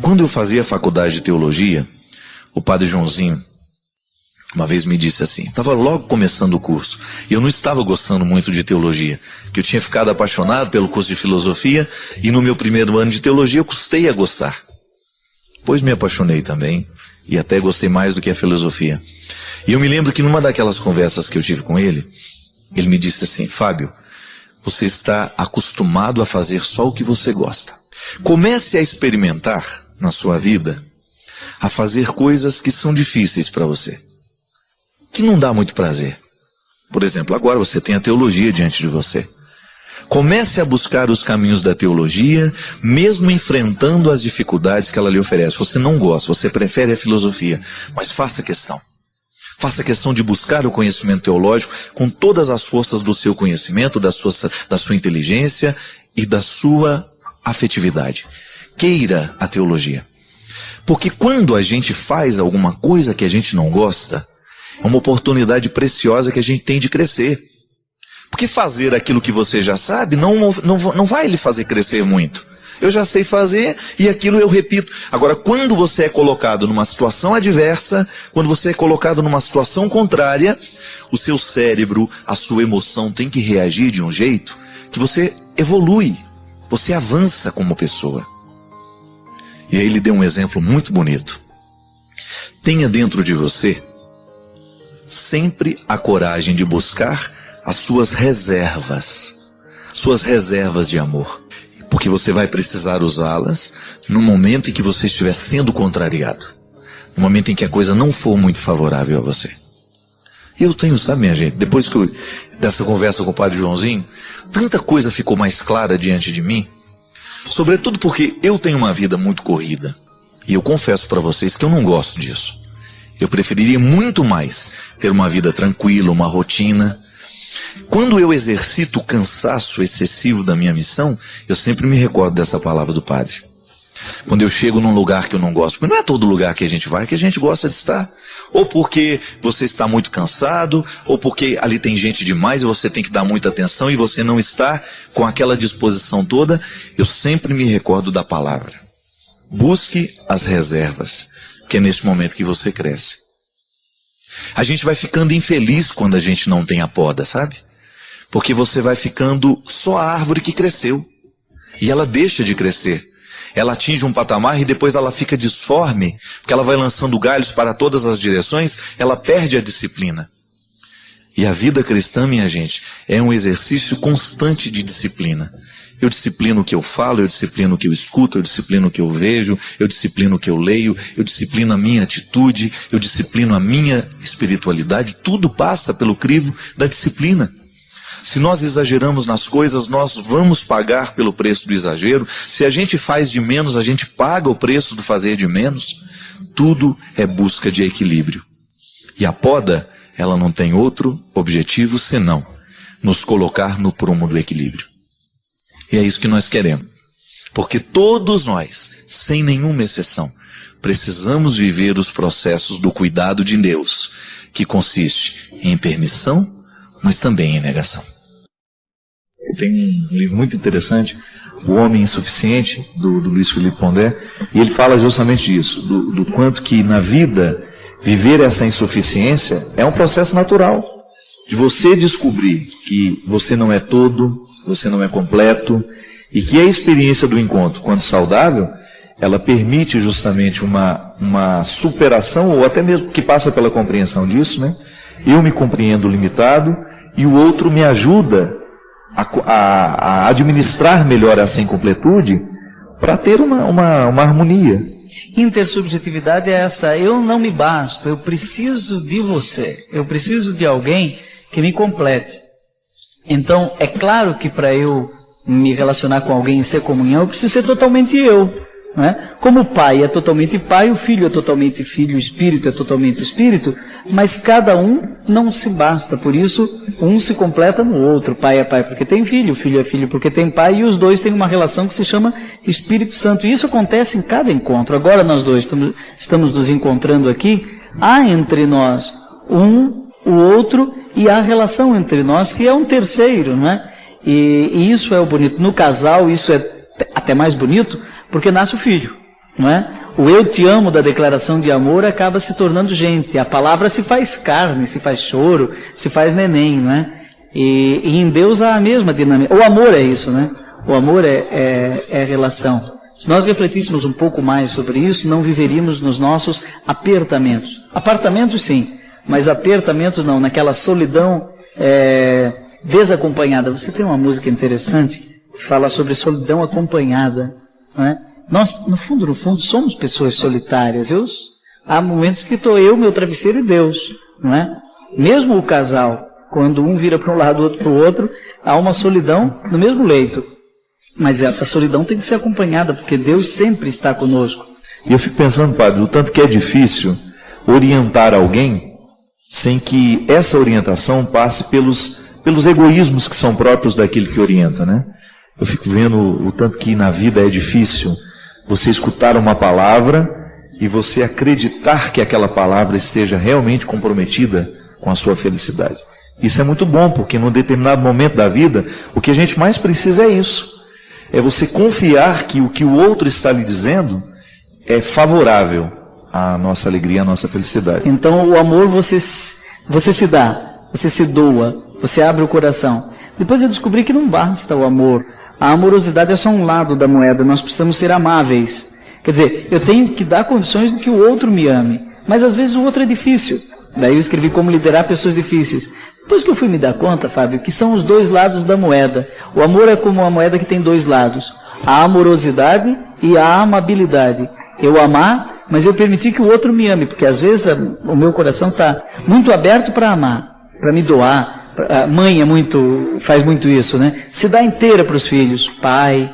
Quando eu fazia faculdade de teologia, o padre Joãozinho uma vez me disse assim, estava logo começando o curso, e eu não estava gostando muito de teologia, que eu tinha ficado apaixonado pelo curso de filosofia, e no meu primeiro ano de teologia eu custei a gostar. Depois me apaixonei também, e até gostei mais do que a filosofia. E eu me lembro que numa daquelas conversas que eu tive com ele, ele me disse assim, Fábio, você está acostumado a fazer só o que você gosta. Comece a experimentar na sua vida a fazer coisas que são difíceis para você, que não dá muito prazer. Por exemplo, agora você tem a teologia diante de você. Comece a buscar os caminhos da teologia, mesmo enfrentando as dificuldades que ela lhe oferece. Você não gosta, você prefere a filosofia, mas faça questão. Faça questão de buscar o conhecimento teológico com todas as forças do seu conhecimento, da sua inteligência e da sua afetividade. Queira a teologia. Porque quando a gente faz alguma coisa que a gente não gosta, é uma oportunidade preciosa que a gente tem de crescer. Porque fazer aquilo que você já sabe não vai lhe fazer crescer muito. Eu já sei fazer e aquilo eu repito. Agora, quando você é colocado numa situação adversa, quando você é colocado numa situação contrária, o seu cérebro, a sua emoção tem que reagir de um jeito que você evolui, você avança como pessoa. E aí ele deu um exemplo muito bonito. Tenha dentro de você sempre a coragem de buscar as suas reservas de amor. Porque você vai precisar usá-las no momento em que você estiver sendo contrariado. No momento em que a coisa não for muito favorável a você. Eu tenho, sabe, minha gente, depois dessa conversa com o Padre Joãozinho, tanta coisa ficou mais clara diante de mim. Sobretudo porque eu tenho uma vida muito corrida. E eu confesso para vocês que eu não gosto disso. Eu preferiria muito mais ter uma vida tranquila, uma rotina. Quando eu exercito o cansaço excessivo da minha missão, eu sempre me recordo dessa palavra do Padre. Quando eu chego num lugar que eu não gosto, porque não é todo lugar que a gente vai que a gente gosta de estar. Ou porque você está muito cansado, ou porque ali tem gente demais e você tem que dar muita atenção e você não está com aquela disposição toda. Eu sempre me recordo da palavra. Busque as reservas, que é nesse momento que você cresce. A gente vai ficando infeliz quando a gente não tem a poda, sabe? Porque você vai ficando só a árvore que cresceu. E ela deixa de crescer. Ela atinge um patamar e depois ela fica disforme, porque ela vai lançando galhos para todas as direções, ela perde a disciplina. E a vida cristã, minha gente, é um exercício constante de disciplina. Eu disciplino o que eu falo, eu disciplino o que eu escuto, eu disciplino o que eu vejo, eu disciplino o que eu leio, eu disciplino a minha atitude, eu disciplino a minha espiritualidade. Tudo passa pelo crivo da disciplina. Se nós exageramos nas coisas, nós vamos pagar pelo preço do exagero. Se a gente faz de menos, a gente paga o preço do fazer de menos. Tudo é busca de equilíbrio. E a poda, ela não tem outro objetivo senão nos colocar no prumo do equilíbrio. E é isso que nós queremos. Porque todos nós, sem nenhuma exceção, precisamos viver os processos do cuidado de Deus, que consiste em permissão, mas também em negação. Tem um livro muito interessante, O Homem Insuficiente, do Luiz Felipe Pondé, e ele fala justamente disso, do quanto que na vida, viver essa insuficiência é um processo natural, de você descobrir que você não é todo, você não é completo, e que a experiência do encontro, quando saudável, ela permite justamente uma superação, ou até mesmo que passa pela compreensão disso, né? Eu me compreendo limitado, e o outro me ajuda a administrar melhor essa incompletude para ter uma harmonia. Intersubjetividade é essa, eu não me basto, eu preciso de você, eu preciso de alguém que me complete. Então, é claro que para eu me relacionar com alguém e ser comunhão, eu preciso ser totalmente eu. Não é? Como o pai é totalmente pai, o filho é totalmente filho, o espírito é totalmente espírito, mas cada um não se basta, por isso um se completa no outro. Pai é pai porque tem filho, o filho é filho porque tem pai, e os dois têm uma relação que se chama Espírito Santo. E isso acontece em cada encontro. Agora nós dois estamos nos encontrando aqui, há entre nós o outro, e há relação entre nós que é um terceiro, não é? E isso é o bonito. No casal isso é até mais bonito, porque nasce o filho, não é? O eu te amo da declaração de amor acaba se tornando gente. A palavra se faz carne, se faz choro, se faz neném, não é? E em Deus há a mesma dinâmica. O amor é isso, né? O amor é relação. Se nós refletíssemos um pouco mais sobre isso, não viveríamos nos nossos apertamentos. Apartamentos sim, mas apertamentos não, naquela solidão desacompanhada. Você tem uma música interessante que fala sobre solidão acompanhada. Não é? Nós, no fundo, somos pessoas solitárias. Há momentos que estou eu, meu travesseiro e Deus. Não é? Mesmo o casal, quando um vira para um lado, o outro para o outro, há uma solidão no mesmo leito. Mas essa solidão tem que ser acompanhada, porque Deus sempre está conosco. E eu fico pensando, padre, o tanto que é difícil orientar alguém sem que essa orientação passe pelos egoísmos que são próprios daquele que orienta, né? Eu fico vendo o tanto que na vida é difícil você escutar uma palavra e você acreditar que aquela palavra esteja realmente comprometida com a sua felicidade. Isso é muito bom, porque num determinado momento da vida, o que a gente mais precisa é isso. É você confiar que o que o outro está lhe dizendo é favorável à nossa alegria, à nossa felicidade. Então o amor você se dá, você se doa, você abre o coração. Depois eu descobri que não basta o amor. A amorosidade é só um lado da moeda, nós precisamos ser amáveis. Quer dizer, eu tenho que dar condições de que o outro me ame, mas às vezes o outro é difícil. Daí eu escrevi como liderar pessoas difíceis. Depois que eu fui me dar conta, Fábio, que são os dois lados da moeda. O amor é como uma moeda que tem dois lados. A amorosidade e a amabilidade. Eu amar, mas eu permitir que o outro me ame, porque às vezes o meu coração está muito aberto para amar, para me doar. A mãe faz muito isso, né? Se dá inteira para os filhos, pai,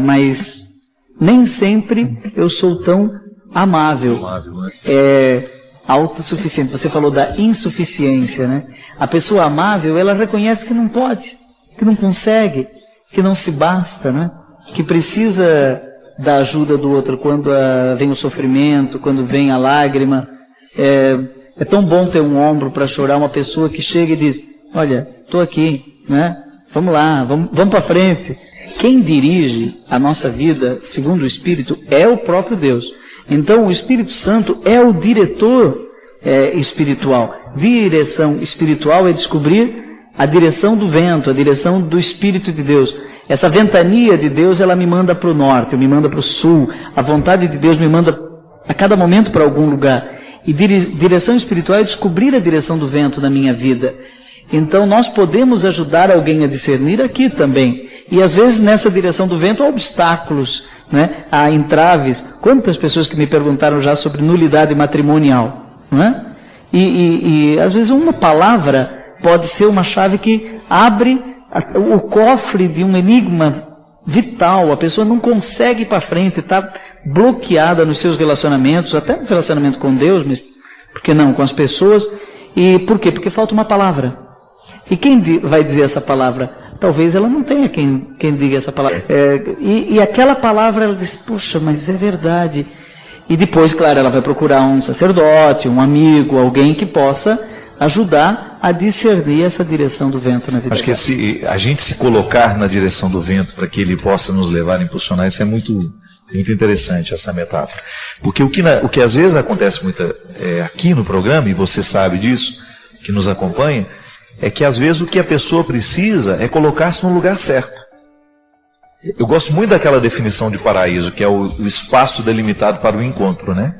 mas nem sempre eu sou tão amável. Autossuficiente. Você falou da insuficiência, né? A pessoa amável, ela reconhece que não pode, que não consegue, que não se basta, né? Que precisa da ajuda do outro quando vem o sofrimento, quando vem a lágrima. É tão bom ter um ombro para chorar, uma pessoa que chega e diz: olha, estou aqui, né? Vamos lá, vamos para frente. Quem dirige a nossa vida, segundo o Espírito, é o próprio Deus. Então o Espírito Santo é o diretor espiritual. Direção espiritual é descobrir a direção do vento, a direção do Espírito de Deus. Essa ventania de Deus, ela me manda para o norte, me manda para o sul. A vontade de Deus me manda a cada momento para algum lugar. E direção espiritual é descobrir a direção do vento na minha vida. Então nós podemos ajudar alguém a discernir aqui também. E às vezes nessa direção do vento há obstáculos, né? Há entraves. Quantas pessoas que me perguntaram já sobre nulidade matrimonial, não é? E às vezes uma palavra pode ser uma chave que abre o cofre de um enigma vital. A pessoa não consegue ir para frente, está bloqueada nos seus relacionamentos, até no relacionamento com Deus, mas por que não, com as pessoas. E por quê? Porque falta uma palavra. E quem vai dizer essa palavra? Talvez ela não tenha quem diga essa palavra. E aquela palavra, ela diz: puxa, mas é verdade. E depois, claro, ela vai procurar um sacerdote, um amigo, alguém que possa ajudar a discernir essa direção do vento na vida. Acho que a gente se colocar na direção do vento para que ele possa nos levar, impulsionar, isso é muito interessante, essa metáfora. Porque o que às vezes acontece muito aqui no programa, e você sabe disso, que nos acompanha, é que às vezes o que a pessoa precisa é colocar-se no lugar certo. Eu gosto muito daquela definição de paraíso, que é o espaço delimitado para o encontro, né?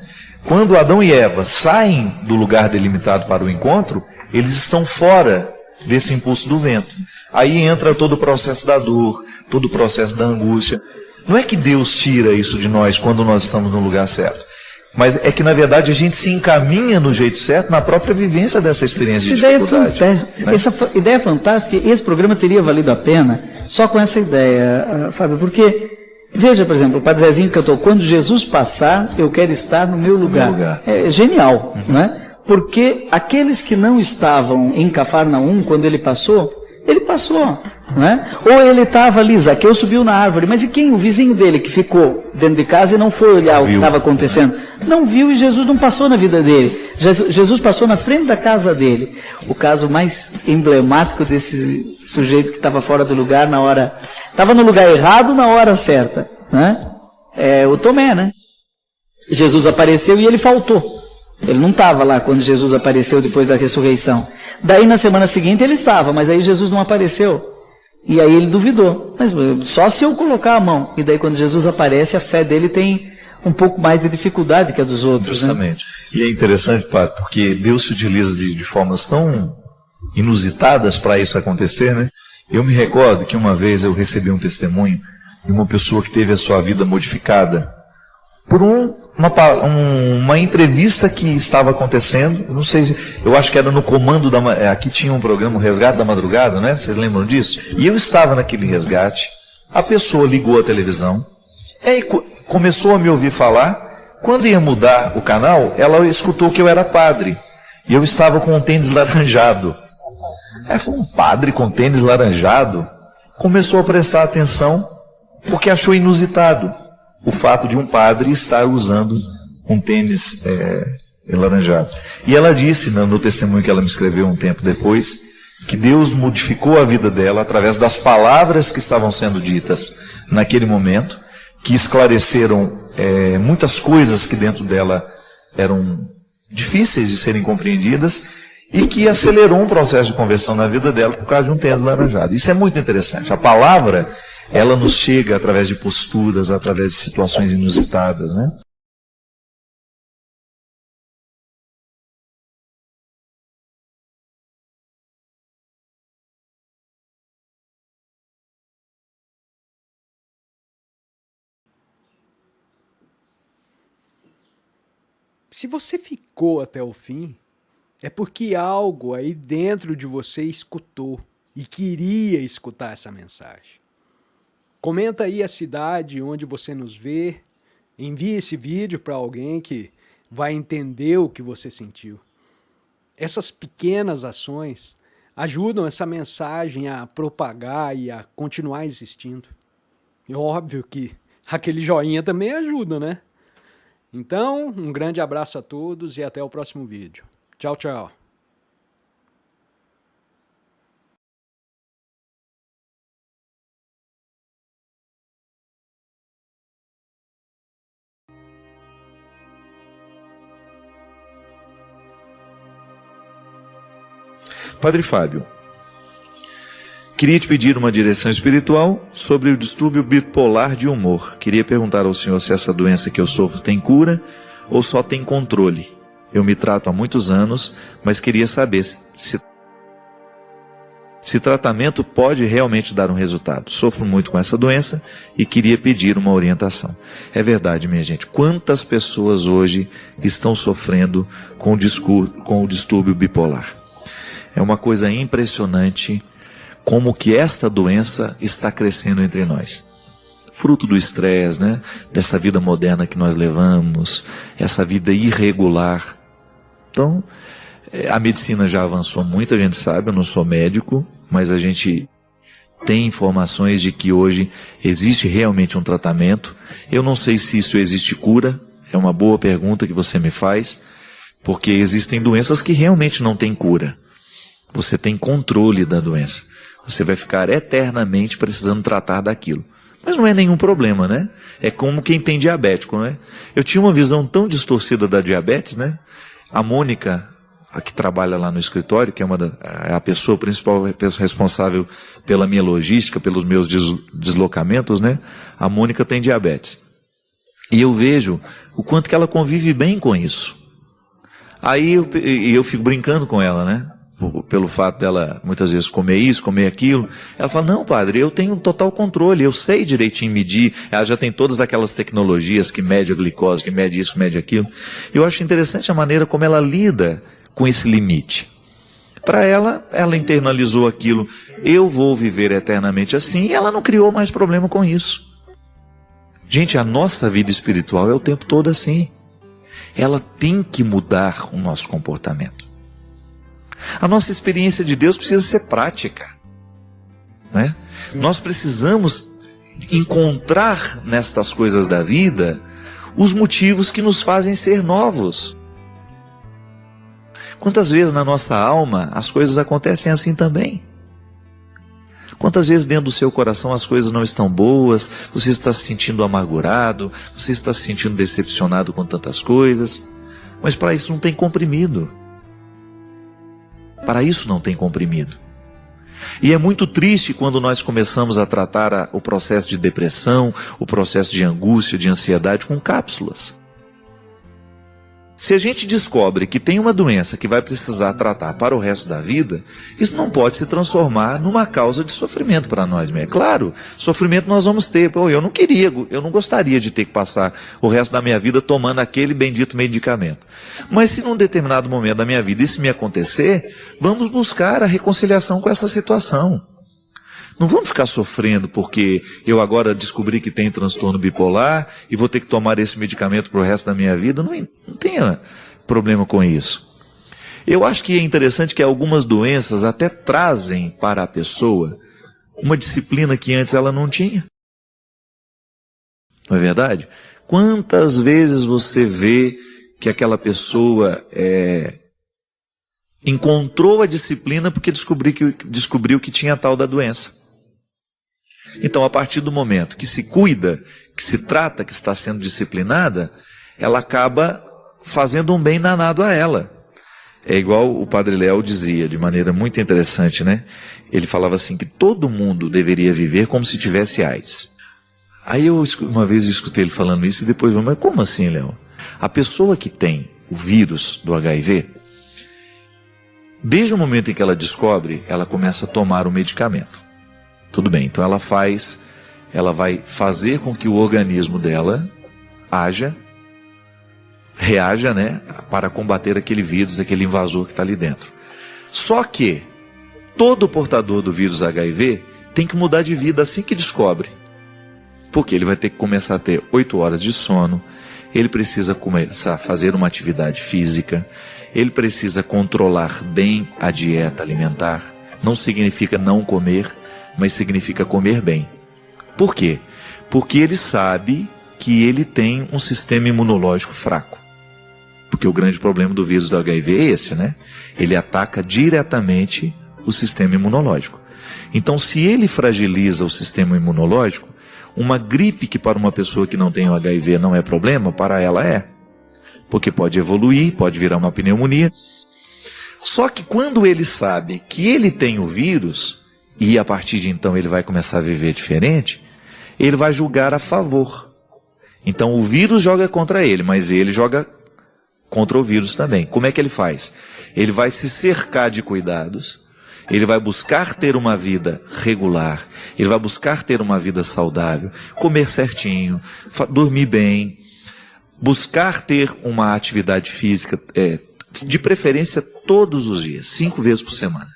Quando Adão e Eva saem do lugar delimitado para o encontro, eles estão fora desse impulso do vento. Aí entra todo o processo da dor, todo o processo da angústia. Não é que Deus tira isso de nós quando nós estamos no lugar certo, mas é que na verdade a gente se encaminha no jeito certo na própria vivência dessa experiência de dificuldade. Né? Essa ideia é fantástica. Esse programa teria valido a pena só com essa ideia, Fábio, porque veja, por exemplo, o Padre Zezinho cantou: quando Jesus passar, eu quero estar no meu lugar. É genial, né? Porque aqueles que não estavam em Cafarnaum quando ele passou, né? Ou ele estava ali, Zaqueu subiu na árvore, mas e quem? O vizinho dele que ficou dentro de casa e não foi olhar o que estava acontecendo. Não viu, e Jesus não passou na vida dele. Jesus passou na frente da casa dele. O caso mais emblemático desse sujeito que estava fora do lugar na hora... Estava no lugar errado na hora certa, né? É o Tomé, né? Jesus apareceu e ele faltou. Ele não estava lá quando Jesus apareceu depois da ressurreição. Daí na semana seguinte ele estava, mas aí Jesus não apareceu. E aí ele duvidou. Mas só se eu colocar a mão. E daí quando Jesus aparece, a fé dele tem um pouco mais de dificuldade que a dos outros. Justamente. Né? E é interessante, Padre, porque Deus se utiliza de formas tão inusitadas para isso acontecer, né? Eu me recordo que uma vez eu recebi um testemunho de uma pessoa que teve a sua vida modificada por um uma entrevista que estava acontecendo, não sei se, eu acho que era no Comando aqui tinha um programa, o Resgate da Madrugada, né? Vocês lembram disso? E eu estava naquele resgate, a pessoa ligou a televisão, aí começou a me ouvir falar. Quando ia mudar o canal, ela escutou que eu era padre, e eu estava com um tênis laranjado. Aí foi um padre com tênis laranjado, começou a prestar atenção, porque achou inusitado o fato de um padre estar usando um tênis laranjado. E ela disse, no testemunho que ela me escreveu um tempo depois, que Deus modificou a vida dela através das palavras que estavam sendo ditas naquele momento, que esclareceram muitas coisas que dentro dela eram difíceis de serem compreendidas e que acelerou um processo de conversão na vida dela por causa de um tênis laranjado. Isso é muito interessante. A palavra, ela nos chega através de posturas, através de situações inusitadas, né? Se você ficou até o fim, é porque algo aí dentro de você escutou e queria escutar essa mensagem. Comenta aí a cidade onde você nos vê, envie esse vídeo para alguém que vai entender o que você sentiu. Essas pequenas ações ajudam essa mensagem a propagar e a continuar existindo. E óbvio que aquele joinha também ajuda, né? Então, um grande abraço a todos e até o próximo vídeo. Tchau, tchau. Padre Fábio, queria te pedir uma direção espiritual sobre o distúrbio bipolar de humor. Queria perguntar ao senhor se essa doença que eu sofro tem cura ou só tem controle. Eu me trato há muitos anos, mas queria saber se tratamento pode realmente dar um resultado. Sofro muito com essa doença e queria pedir uma orientação. É verdade, minha gente, quantas pessoas hoje estão sofrendo com o distúrbio bipolar? É uma coisa impressionante como que esta doença está crescendo entre nós. Fruto do estresse, né? Dessa vida moderna que nós levamos, essa vida irregular. Então, a medicina já avançou muito, a gente sabe, eu não sou médico, mas a gente tem informações de que hoje existe realmente um tratamento. Eu não sei se isso existe cura, é uma boa pergunta que você me faz, porque existem doenças que realmente não têm cura. Você tem controle da doença. Você vai ficar eternamente precisando tratar daquilo. Mas não é nenhum problema, né? É como quem tem diabético, né? Eu tinha uma visão tão distorcida da diabetes, né? A Mônica, a que trabalha lá no escritório, que é a pessoa principal responsável pela minha logística, pelos meus deslocamentos, né? A Mônica tem diabetes. E eu vejo o quanto que ela convive bem com isso. Aí eu fico brincando com ela, né? Pelo fato dela muitas vezes comer isso, comer aquilo. Ela fala, não padre, eu tenho total controle, eu sei direitinho medir, ela já tem todas aquelas tecnologias que mede a glicose, que mede isso, que mede aquilo. Eu acho interessante a maneira como ela lida com esse limite. Para ela internalizou aquilo, eu vou viver eternamente assim, e ela não criou mais problema com isso. Gente, a nossa vida espiritual é o tempo todo assim. Ela tem que mudar o nosso comportamento. A nossa experiência de Deus precisa ser prática, né? Nós precisamos encontrar nestas coisas da vida os motivos que nos fazem ser novos. Quantas vezes na nossa alma as coisas acontecem assim também? Quantas vezes dentro do seu coração as coisas não estão boas, você está se sentindo amargurado, você está se sentindo decepcionado com tantas coisas, mas para isso não tem comprimido. Para isso não tem comprimido. E é muito triste quando nós começamos a tratar o processo de depressão, o processo de angústia, de ansiedade com cápsulas. Se a gente descobre que tem uma doença que vai precisar tratar para o resto da vida, isso não pode se transformar numa causa de sofrimento para nós mesmo. É claro, sofrimento nós vamos ter. Pô, eu não gostaria de ter que passar o resto da minha vida tomando aquele bendito medicamento. Mas se num determinado momento da minha vida isso me acontecer, vamos buscar a reconciliação com essa situação. Não vamos ficar sofrendo porque eu agora descobri que tenho transtorno bipolar e vou ter que tomar esse medicamento para o resto da minha vida. Não tenha problema com isso. Eu acho que é interessante que algumas doenças até trazem para a pessoa uma disciplina que antes ela não tinha. Não é verdade? Quantas vezes você vê que aquela pessoa encontrou a disciplina porque descobriu que tinha a tal da doença? Então, a partir do momento que se cuida, que se trata, que está sendo disciplinada, ela acaba fazendo um bem danado a ela. É igual o Padre Léo dizia, de maneira muito interessante, né? Ele falava assim, que todo mundo deveria viver como se tivesse AIDS. Aí uma vez eu escutei ele falando isso e depois, mas como assim, Léo? A pessoa que tem o vírus do HIV, desde o momento em que ela descobre, ela começa a tomar o medicamento. Tudo bem, então ela vai fazer com que o organismo dela reaja, né, para combater aquele vírus, aquele invasor que está ali dentro. Só que todo portador do vírus HIV tem que mudar de vida assim que descobre. Porque ele vai ter que começar a ter 8 horas de sono, ele precisa começar a fazer uma atividade física, ele precisa controlar bem a dieta alimentar. Não significa não comer, mas significa comer bem. Por quê? Porque ele sabe que ele tem um sistema imunológico fraco. Porque o grande problema do vírus do HIV é esse, né? Ele ataca diretamente o sistema imunológico. Então, se ele fragiliza o sistema imunológico, uma gripe que para uma pessoa que não tem o HIV não é problema, para ela é. Porque pode evoluir, pode virar uma pneumonia. Só que quando ele sabe que ele tem o vírus, e a partir de então ele vai começar a viver diferente, ele vai julgar a favor. Então o vírus joga contra ele, mas ele joga contra o vírus também. Como é que ele faz? Ele vai se cercar de cuidados, ele vai buscar ter uma vida regular, ele vai buscar ter uma vida saudável, comer certinho, dormir bem, buscar ter uma atividade física, de preferência todos os dias, 5 vezes por semana.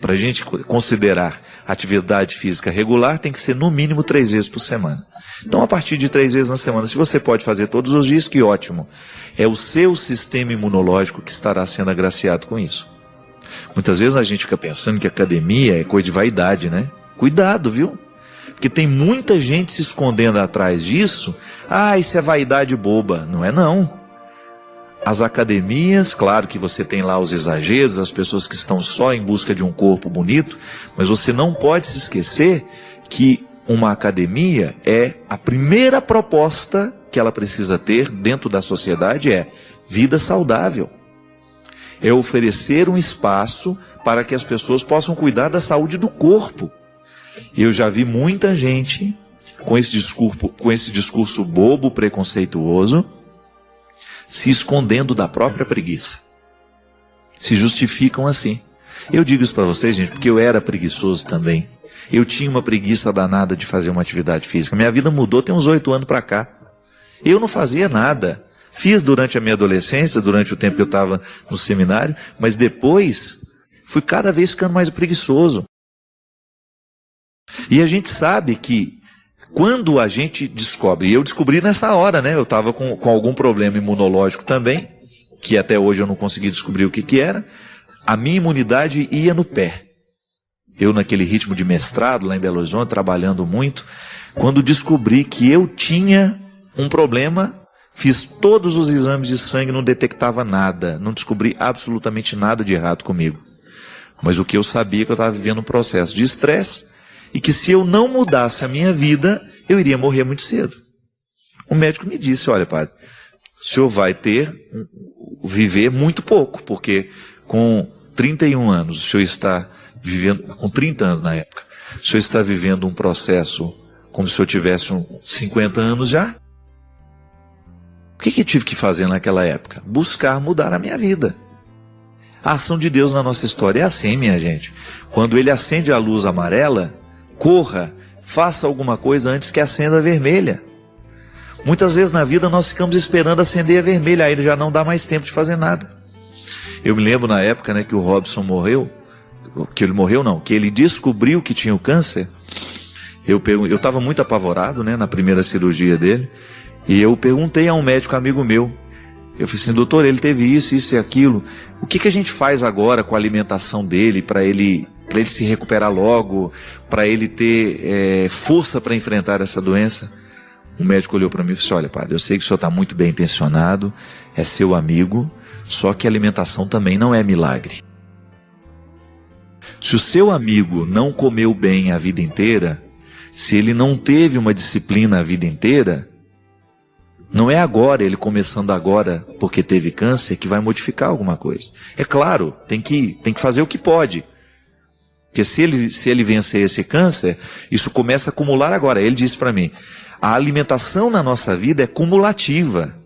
Para a gente considerar atividade física regular, tem que ser no mínimo 3 vezes por semana. Então, a partir de 3 vezes na semana, se você pode fazer todos os dias, que ótimo. É o seu sistema imunológico que estará sendo agraciado com isso. Muitas vezes a gente fica pensando que academia é coisa de vaidade, né? Cuidado, viu? Porque tem muita gente se escondendo atrás disso. Ah, isso é vaidade boba. Não é não. As academias, claro que você tem lá os exageros, as pessoas que estão só em busca de um corpo bonito, mas você não pode se esquecer que uma academia é a primeira proposta que ela precisa ter dentro da sociedade, é vida saudável. É oferecer um espaço para que as pessoas possam cuidar da saúde do corpo. Eu já vi muita gente com esse discurso bobo, preconceituoso, se escondendo da própria preguiça. Se justificam assim. Eu digo isso para vocês, gente, porque eu era preguiçoso também. Eu tinha uma preguiça danada de fazer uma atividade física. Minha vida mudou tem uns 8 anos para cá. Eu não fazia nada. Fiz durante a minha adolescência, durante o tempo que eu estava no seminário, mas depois fui cada vez ficando mais preguiçoso. E a gente sabe que quando a gente descobre, e eu descobri nessa hora, né? Eu estava com algum problema imunológico também, que até hoje eu não consegui descobrir o que era. A minha imunidade ia no pé. Eu naquele ritmo de mestrado lá em Belo Horizonte, trabalhando muito, quando descobri que eu tinha um problema, fiz todos os exames de sangue, não detectava nada, não descobri absolutamente nada de errado comigo. Mas o que eu sabia é que eu estava vivendo um processo de estresse, e que se eu não mudasse a minha vida, eu iria morrer muito cedo. O médico me disse, olha, padre, o senhor vai viver muito pouco, porque com 31 anos, o senhor está vivendo, com 30 anos na época, o senhor está vivendo um processo como se o senhor tivesse 50 anos já. O que eu tive que fazer naquela época? Buscar mudar a minha vida. A ação de Deus na nossa história é assim, minha gente. Quando Ele acende a luz amarela, corra, faça alguma coisa antes que acenda a vermelha. Muitas vezes na vida nós ficamos esperando acender a vermelha, aí já não dá mais tempo de fazer nada. Eu me lembro na época, né, que o Robson morreu, que ele descobriu que tinha o câncer. Eu estava muito apavorado, né, na primeira cirurgia dele, e eu perguntei a um médico amigo meu, eu falei assim, doutor, ele teve isso e aquilo, o que a gente faz agora com a alimentação dele, para ele se recuperar logo, para ele ter força para enfrentar essa doença? O médico olhou para mim e disse, olha, padre, eu sei que o senhor está muito bem intencionado, é seu amigo, só que a alimentação também não é milagre. Se o seu amigo não comeu bem a vida inteira, se ele não teve uma disciplina a vida inteira, não é agora, ele começando agora porque teve câncer, que vai modificar alguma coisa. É claro, tem que fazer o que pode. Porque se ele vencer esse câncer, isso começa a acumular agora. Ele disse para mim, a alimentação na nossa vida é cumulativa.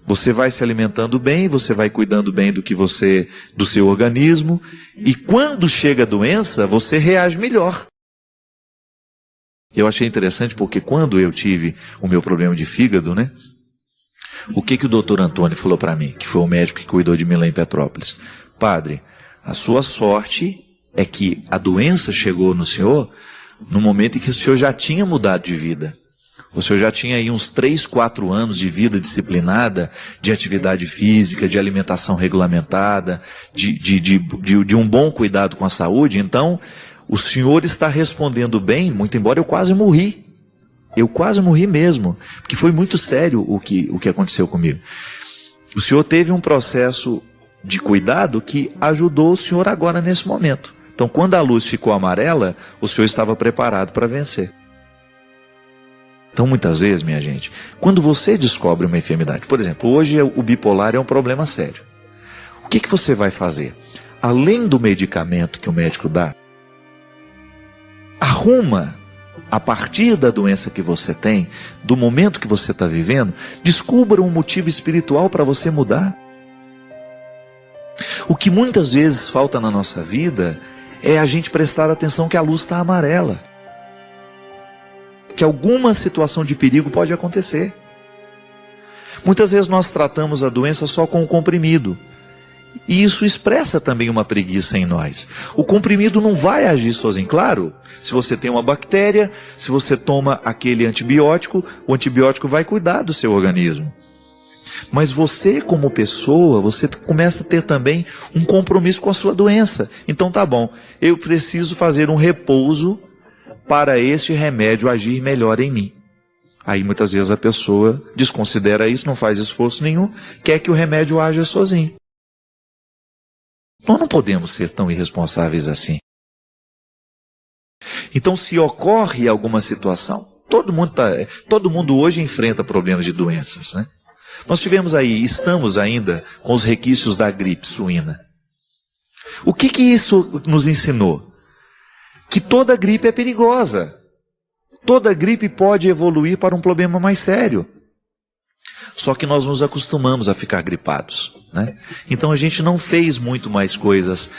Você vai se alimentando bem, você vai cuidando bem do seu organismo, e quando chega a doença, você reage melhor. Eu achei interessante porque quando eu tive o meu problema de fígado, né? O que o doutor Antônio falou para mim, que foi o médico que cuidou de mim lá em Petrópolis? Padre, a sua sorte é que a doença chegou no senhor no momento em que o senhor já tinha mudado de vida. O senhor já tinha aí uns 3, 4 anos de vida disciplinada, de atividade física, de alimentação regulamentada, de um bom cuidado com a saúde. Então, o senhor está respondendo bem, muito embora eu quase morri. Eu quase morri mesmo, porque foi muito sério o que aconteceu comigo. O senhor teve um processo de cuidado que ajudou o senhor agora nesse momento. Então, quando a luz ficou amarela, o senhor estava preparado para vencer. Então, muitas vezes, minha gente, quando você descobre uma enfermidade, por exemplo, hoje o bipolar é um problema sério. O que você vai fazer? Além do medicamento que o médico dá, arruma, a partir da doença que você tem, do momento que você está vivendo, descubra um motivo espiritual para você mudar. O que muitas vezes falta na nossa vida é a gente prestar atenção que a luz está amarela. Que alguma situação de perigo pode acontecer. Muitas vezes nós tratamos a doença só com o comprimido. E isso expressa também uma preguiça em nós. O comprimido não vai agir sozinho. Claro, se você tem uma bactéria, se você toma aquele antibiótico, o antibiótico vai cuidar do seu organismo. Mas você, como pessoa, você começa a ter também um compromisso com a sua doença. Então tá bom, eu preciso fazer um repouso para este remédio agir melhor em mim. Aí muitas vezes a pessoa desconsidera isso, não faz esforço nenhum, quer que o remédio haja sozinho. Nós não podemos ser tão irresponsáveis assim. Então, se ocorre alguma situação, todo mundo hoje enfrenta problemas de doenças, né? Nós estamos ainda com os requisitos da gripe suína. O que isso nos ensinou? Que toda gripe é perigosa. Toda gripe pode evoluir para um problema mais sério. Só que nós nos acostumamos a ficar gripados, né? Então a gente não fez muito mais coisas.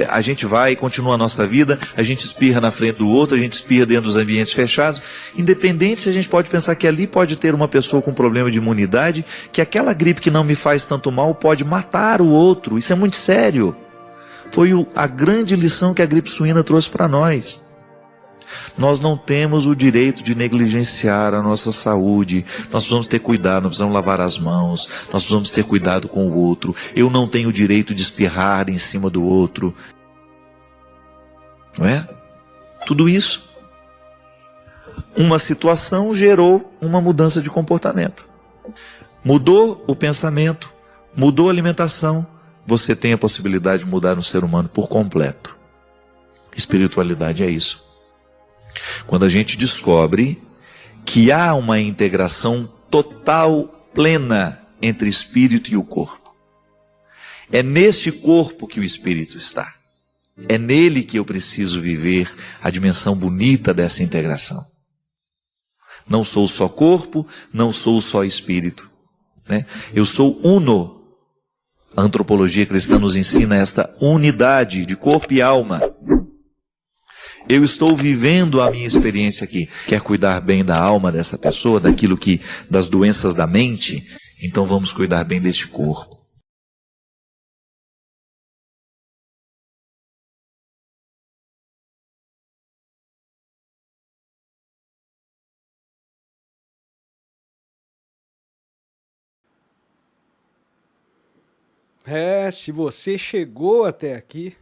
A gente vai e continua a nossa vida, a gente espirra na frente do outro, a gente espirra dentro dos ambientes fechados. Independente se a gente pode pensar que ali pode ter uma pessoa com problema de imunidade, que aquela gripe que não me faz tanto mal pode matar o outro. Isso é muito sério. Foi a grande lição que a gripe suína trouxe para nós. Nós não temos o direito de negligenciar a nossa saúde. Nós precisamos ter cuidado, nós precisamos lavar as mãos, nós precisamos ter cuidado com o outro. Eu não tenho o direito de espirrar em cima do outro. Não é? Tudo isso. Uma situação gerou uma mudança de comportamento. Mudou o pensamento, mudou a alimentação, você tem a possibilidade de mudar um ser humano por completo. Espiritualidade é isso. Quando a gente descobre que há uma integração total, plena, entre espírito e o corpo. É nesse corpo que o espírito está. É nele que eu preciso viver a dimensão bonita dessa integração. Não sou só corpo, não sou só espírito. né? Eu sou uno. A antropologia cristã nos ensina esta unidade de corpo e alma. Eu estou vivendo a minha experiência aqui. Quer cuidar bem da alma dessa pessoa, das doenças da mente? Então vamos cuidar bem deste corpo. Se você chegou até aqui,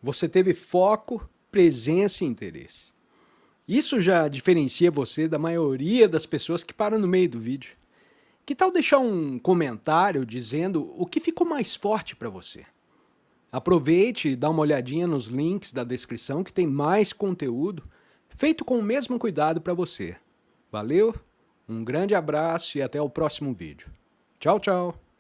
você teve foco, presença e interesse. Isso já diferencia você da maioria das pessoas que param no meio do vídeo. Que tal deixar um comentário dizendo o que ficou mais forte para você? Aproveite e dá uma olhadinha nos links da descrição que tem mais conteúdo feito com o mesmo cuidado para você. Valeu, um grande abraço e até o próximo vídeo. Tchau, tchau!